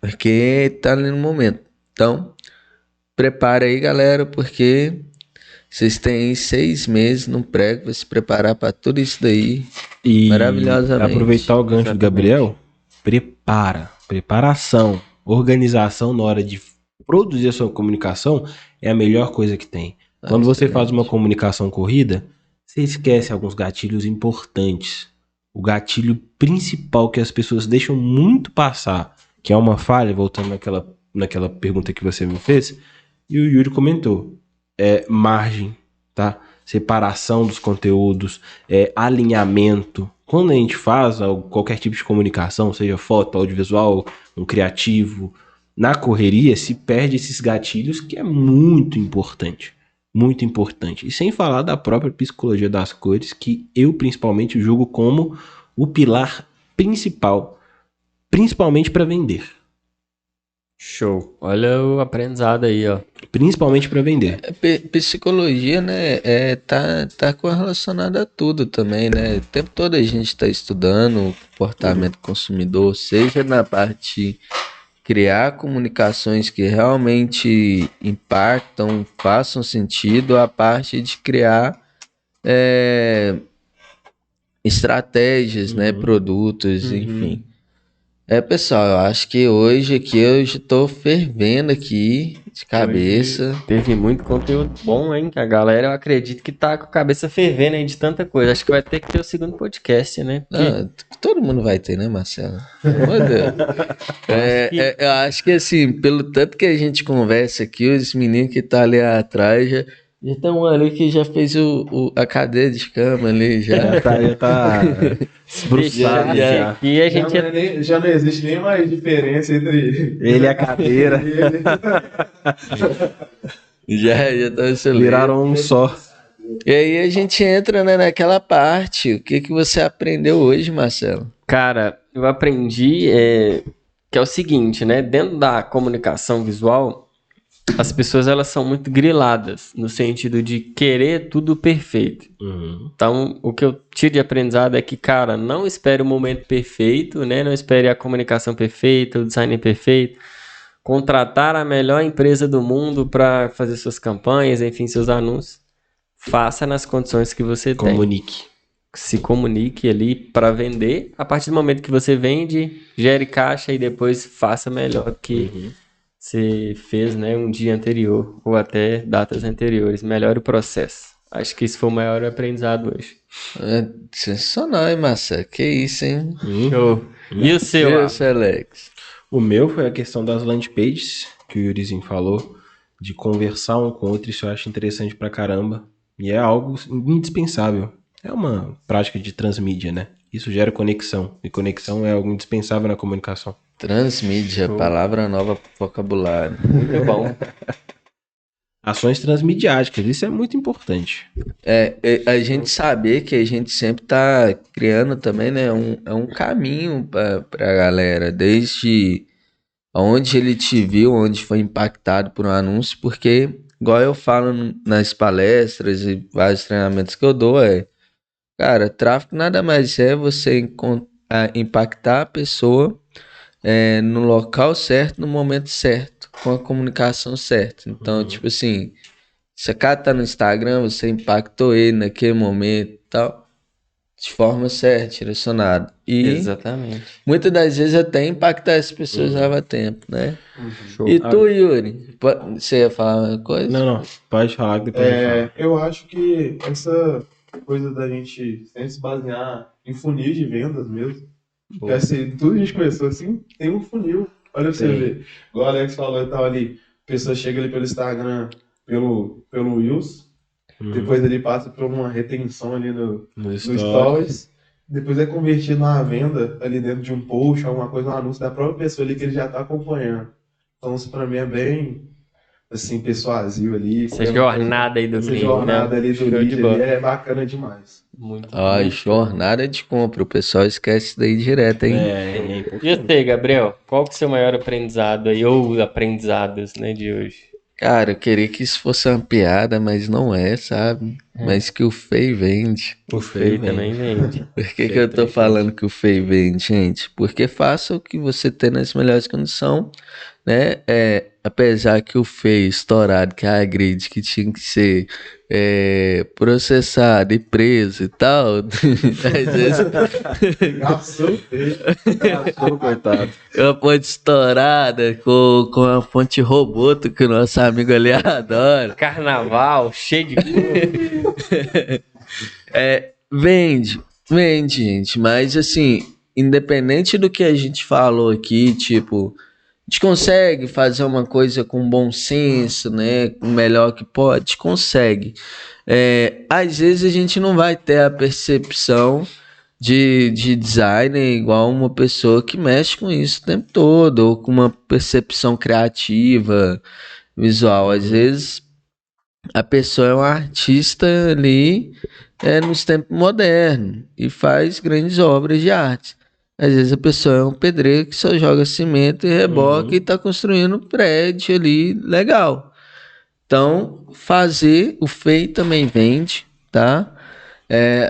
porque tá ali no momento. Então, prepara aí, galera, porque vocês têm aí 6 meses no prego para se preparar para tudo isso daí E maravilhosamente. aproveitar o gancho do Gabriel, preparação, organização na hora de produzir a sua comunicação é a melhor coisa que tem. Quando você faz uma comunicação corrida, você esquece alguns gatilhos importantes. O gatilho principal que as pessoas deixam muito passar, que é uma falha, voltando naquela pergunta que você me fez, e o Yuri comentou, é margem, tá? Separação dos conteúdos, alinhamento. Quando a gente faz qualquer tipo de comunicação, seja foto, audiovisual, um criativo, na correria se perde esses gatilhos, que é muito importante. Muito importante. E sem falar da própria psicologia das cores, que eu principalmente julgo como o pilar principal, principalmente para vender. Show. Olha o aprendizado aí, ó. Principalmente para vender. Psicologia, né, tá correlacionada a tudo também, né? O tempo todo a gente está estudando o comportamento do consumidor, seja na parte de criar comunicações que realmente impactam, façam sentido, a parte de criar estratégias, né, produtos, enfim. Pessoal, eu acho que hoje aqui eu já tô fervendo aqui de cabeça. Teve muito conteúdo bom, hein? Que a galera, eu acredito que tá com a cabeça fervendo aí de tanta coisa. Acho que vai ter que ter o segundo podcast, né? Porque Não, todo mundo vai ter, né, Marcelo? Pelo amor de Deus. Eu acho que assim, pelo tanto que a gente conversa aqui, os meninos que tá ali atrás já tem um ali que já fez a cadeira de cama ali, já. Já tá esbruçado já. Aqui a gente Já não existe nem mais diferença entre ele e a cadeira. Já tá excelente. Viraram um só. E aí a gente entra, né, naquela parte. O que você aprendeu hoje, Marcelo? Cara, eu aprendi que é o seguinte, né? Dentro da comunicação visual, as pessoas elas são muito griladas no sentido de querer tudo perfeito. Então, o que eu tiro de aprendizado é que, cara, não espere o momento perfeito, né? Não espere a comunicação perfeita, o design perfeito. Contratar a melhor empresa do mundo para fazer suas campanhas, enfim, seus anúncios. Faça nas condições que você tem. Comunique. Se comunique ali para vender. A partir do momento que você vende, gere caixa e depois faça melhor que você fez, né, um dia anterior ou até datas anteriores. Melhore o processo. Acho que isso foi o maior aprendizado hoje. Sensacional, hein, Marcelo? Que isso, hein? Show. E o seu? Alex? O meu foi a questão das landing pages, que o Yurizinho falou, de conversar um com o outro. Isso eu acho interessante pra caramba. E é algo indispensável. É uma prática de transmídia, né? Isso gera conexão. E conexão é algo indispensável na comunicação. Transmídia, palavra nova pro vocabulário. Muito bom. Ações transmediáticas, isso é muito importante. A gente saber que a gente sempre tá criando também, né? É um caminho pra galera, desde onde ele te viu, onde foi impactado por um anúncio, porque, igual eu falo nas palestras e vários treinamentos que eu dou, cara, tráfego nada mais é você impactar a pessoa no local certo, no momento certo, com a comunicação certa. Então, tipo assim, se a cara tá no Instagram, você impactou ele naquele momento e tal, de forma certa, direcionada. E Exatamente. muitas das vezes até impactar as pessoas leva tempo, né? Show. E tu, Yuri? Você ia falar uma coisa? Não, pode falar que depois eu falo. Eu acho que essa coisa da gente sempre se basear em funil de vendas mesmo. Porque assim, tudo a gente começou assim, tem um funil. Olha pra você ver. Igual o Alex falou e tal ali, a pessoa chega ali pelo Instagram, pelo Reels, Depois ele passa por uma retenção ali no No Stories. Depois é convertido numa venda ali dentro de um post, alguma coisa, um anúncio da própria pessoa ali que ele já tá acompanhando. Então isso pra mim é bem, assim, persuasivo ali. Essa jornada aí do Essa cliente, jornada né? ali do Show de lead ali bola. é bacana demais. Muito, Ó, muito show. jornada de compra. O pessoal esquece isso daí direto, hein? É E importante. você, Gabriel? Qual que é o seu maior aprendizado aí, ou aprendizados, né, de hoje? Cara, eu queria que isso fosse uma piada, mas não é, sabe? Mas que o FEI vende. O Fei também vende. Por que eu tô falando que o FEI vende, gente? Porque faça o que você tem nas melhores condições, né? Apesar que o FEI estourado, que é a grid, que tinha que ser processado e preso e tal, às vezes Gastou feio. Coitado. uma ponte estourada com a fonte Roboto que o nosso amigo ali adora. Carnaval, cheio de coisa. Vende, gente, mas assim, independente do que a gente falou aqui, tipo, a gente consegue fazer uma coisa com bom senso, né? O melhor que pode, consegue. Às vezes a gente não vai ter a percepção de designer igual uma pessoa que mexe com isso o tempo todo, ou com uma percepção criativa, visual. Às vezes a pessoa é um artista ali nos tempos modernos e faz grandes obras de arte. Às vezes a pessoa é um pedreiro que só joga cimento e reboca e está construindo um prédio ali legal. Então, fazer o feio também vende, tá?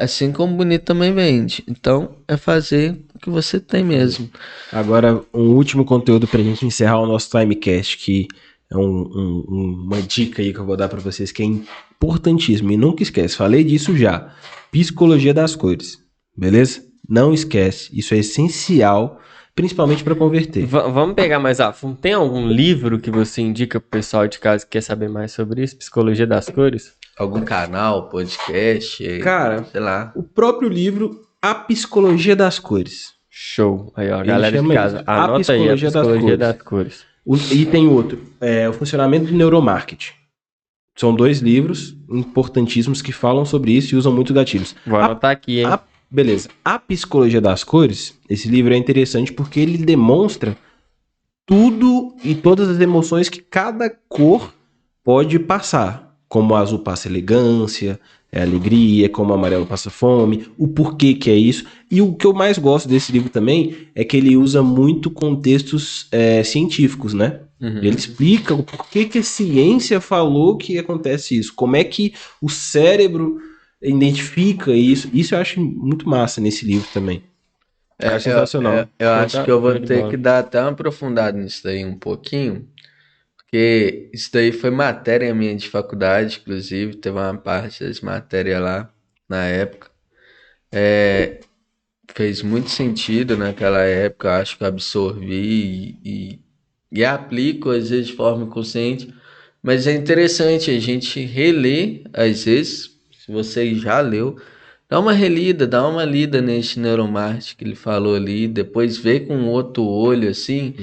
Assim como o bonito também vende. Então, é fazer o que você tem mesmo. Agora, um último conteúdo pra gente encerrar o nosso Timecast, que é uma dica aí que eu vou dar pra vocês que é importantíssimo. E nunca esquece, falei disso já. Psicologia das cores, beleza? Não esquece, isso é essencial, principalmente pra converter. Vamos pegar mais a fundo. Tem algum livro que você indica pro pessoal de casa que quer saber mais sobre isso? Psicologia das cores? Algum canal, podcast, Cara, sei lá. o próprio livro A Psicologia das Cores. Show. Aí, ó, Ele galera de chama casa, isso, A anota aí a Psicologia das Psicologia Cores. das Cores. E tem outro, o funcionamento do neuromarketing. São 2 livros importantíssimos que falam sobre isso e usam muito gatilhos. Vou anotar aqui, hein? Beleza. A Psicologia das Cores, esse livro é interessante porque ele demonstra tudo e todas as emoções que cada cor pode passar. Como o azul passa elegância, alegria, como o amarelo passa fome, o porquê que é isso. E o que eu mais gosto desse livro também é que ele usa muito contextos científicos, né? Ele explica o porquê que a ciência falou que acontece isso, como é que o cérebro identifica isso. Isso eu acho muito massa nesse livro também. É sensacional. Eu acho que eu vou Show de ter bola. que dar até uma aprofundada nisso daí um pouquinho, porque isso daí foi matéria minha de faculdade, inclusive, teve uma parte das matérias lá na época. Fez muito sentido naquela época, eu acho que eu absorvi e aplico às vezes de forma inconsciente, mas é interessante a gente reler, às vezes, se você já leu, dá uma relida, dá uma lida nesse neuromarketing que ele falou ali, depois vê com outro olho, assim,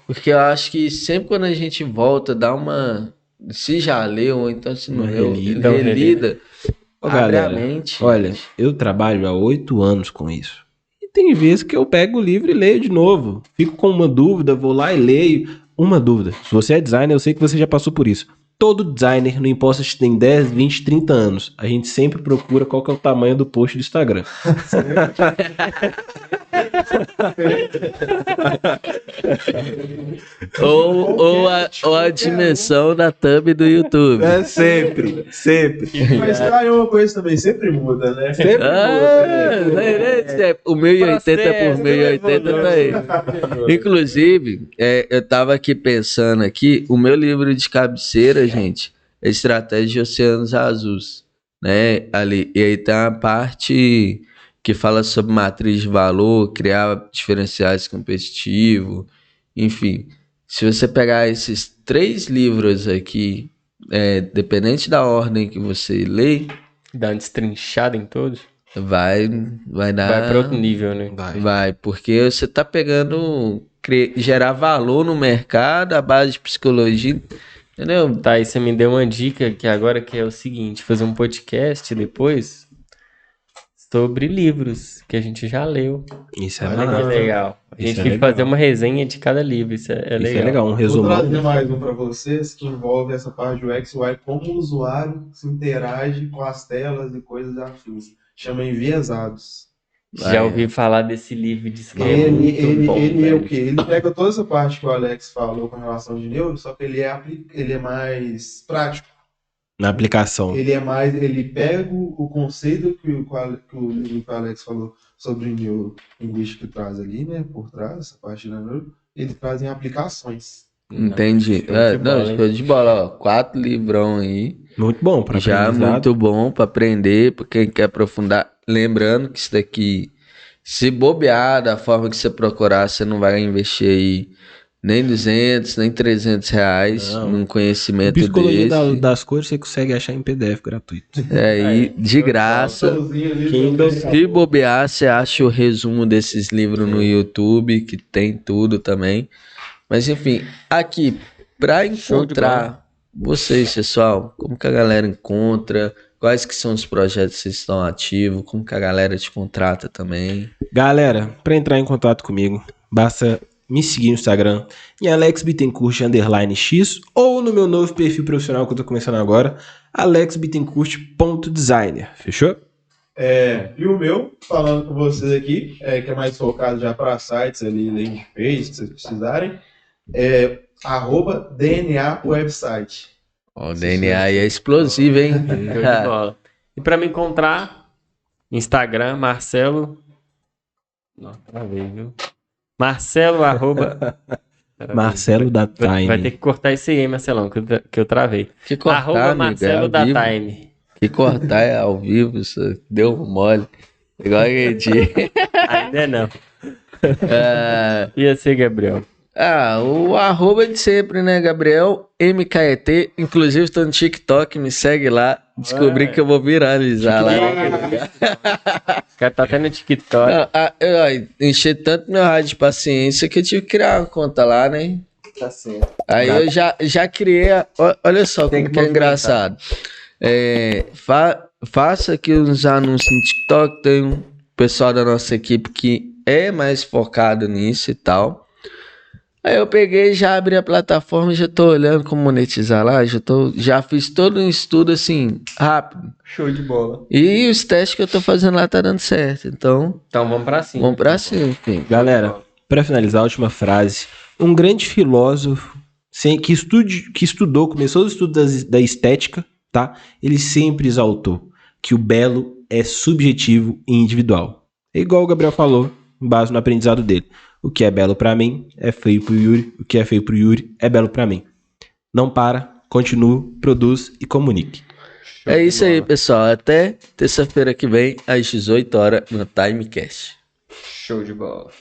porque eu acho que sempre quando a gente volta, dá uma... Se já leu, ou então se não Uma leu, relida. relida, Ô, abre a galera, mente. olha, eu trabalho há 8 anos com isso. E tem vezes que eu pego o livro e leio de novo. Fico com uma dúvida, vou lá e leio. Uma dúvida. Se você é designer, eu sei que você já passou por isso. Todo designer, não importa se tem 10, 20, 30 anos, a gente sempre procura qual que é o tamanho do post do Instagram. Ou a dimensão da thumb do YouTube. Sempre, sempre. Mas tá aí uma coisa também, sempre muda, né? Sempre O 1080 por 1080 tá aí. Inclusive, eu tava aqui pensando aqui, o meu livro de cabeceira, gente, é Estratégia de Oceanos Azuis, né? Ali, e aí tem uma parte que fala sobre matriz de valor, criar diferenciais competitivos, enfim. Se você pegar esses 3 livros aqui, dependente da ordem que você lê, Dá uma destrinchada em todos. vai dar... Vai para outro nível, né? Vai, porque você tá pegando, gerar valor no mercado, a base de psicologia, Entendeu? Tá, aí você me deu uma dica que agora que é o seguinte, fazer um podcast depois sobre livros que a gente já leu. Isso é Ah, Olha que massa. legal. A Isso gente é tem que legal. fazer uma resenha de cada livro, isso é Isso é legal. legal, um Vou resumão. trazer mais um para vocês que envolve essa parte do X e Y, como o usuário se interage com as telas e coisas afins. Chama Enviesados. Já ouvi falar desse livro de escrever. Ele é o quê? Ele pega toda essa parte que o Alex falou com relação de neuro, só que ele é mais prático. Na aplicação. Ele pega o conceito que o Alex falou sobre neurolinguística que traz ali, né? Por trás, essa parte da neuro, ele traz em aplicações. Entendi. Show de bola, ó. 4 livrão aí. Muito bom para Já aprendizado. muito bom para aprender, para quem quer aprofundar. Lembrando que isso daqui, se bobear da forma que você procurar, você não vai investir aí nem 200, nem 300 reais Não. num conhecimento Psicologia desse. das cores você consegue achar em PDF gratuito. Aí, de graça. Kindle. Se bobear, você acha o resumo desses livros no YouTube, que tem tudo também. Mas enfim, aqui, para Show de encontrar vocês, pessoal, como que a galera encontra, quais que são os projetos que vocês estão ativos, como que a galera te contrata também. Galera, para entrar em contato comigo, basta me seguir no Instagram em alexbittencourt_x ou no meu novo perfil profissional que eu tô começando agora, alexbittencourt.designer. Fechou? E o meu, falando com vocês aqui, que é mais focado já para sites ali, landing page, se vocês precisarem, @DNA website. Ó, o DNA aí é explosivo, hein? Show de bola. E pra me encontrar, Instagram, Marcelo. Não, travei, viu? Marcelo, arroba... Marcelo da Time. Vai ter que cortar isso aí, Marcelão, que eu travei. Que cortar, Arroba amigo, Marcelo é da ao vivo. Time. Que cortar é ao vivo, isso deu mole. Igual aquele dia. Ainda não. Ah, E você, Gabriel? o arroba de sempre, né, Gabriel? MKET. Inclusive, estou no TikTok, me segue lá. Descobri que eu vou viralizar lá. Os caras tá até no TikTok. Não, eu enchi tanto meu rádio de paciência que eu tive que criar uma conta lá, né? Tá certo. Aí eu já criei. Olha só como que é engraçado. Faça aqui uns anúncios no TikTok. Tem um pessoal da nossa equipe que é mais focado nisso e tal. Aí eu peguei, já abri a plataforma, já tô olhando como monetizar lá, já fiz todo um estudo assim, rápido. Show de bola. E os testes que eu tô fazendo lá tá dando certo. Então, Então vamos pra cima. vamos pra cima, enfim. Galera, para finalizar, a última frase. Um grande filósofo que estudou, começou o estudo da estética, tá? Ele sempre exaltou que o belo é subjetivo e individual. É igual o Gabriel falou, com base no aprendizado dele. O que é belo pra mim é feio pro Yuri, o que é feio pro Yuri é belo pra mim. Não para, continue, produz e comunique. É isso aí, pessoal. Até terça-feira que vem, às 18 horas, no Timecast. Show de bola.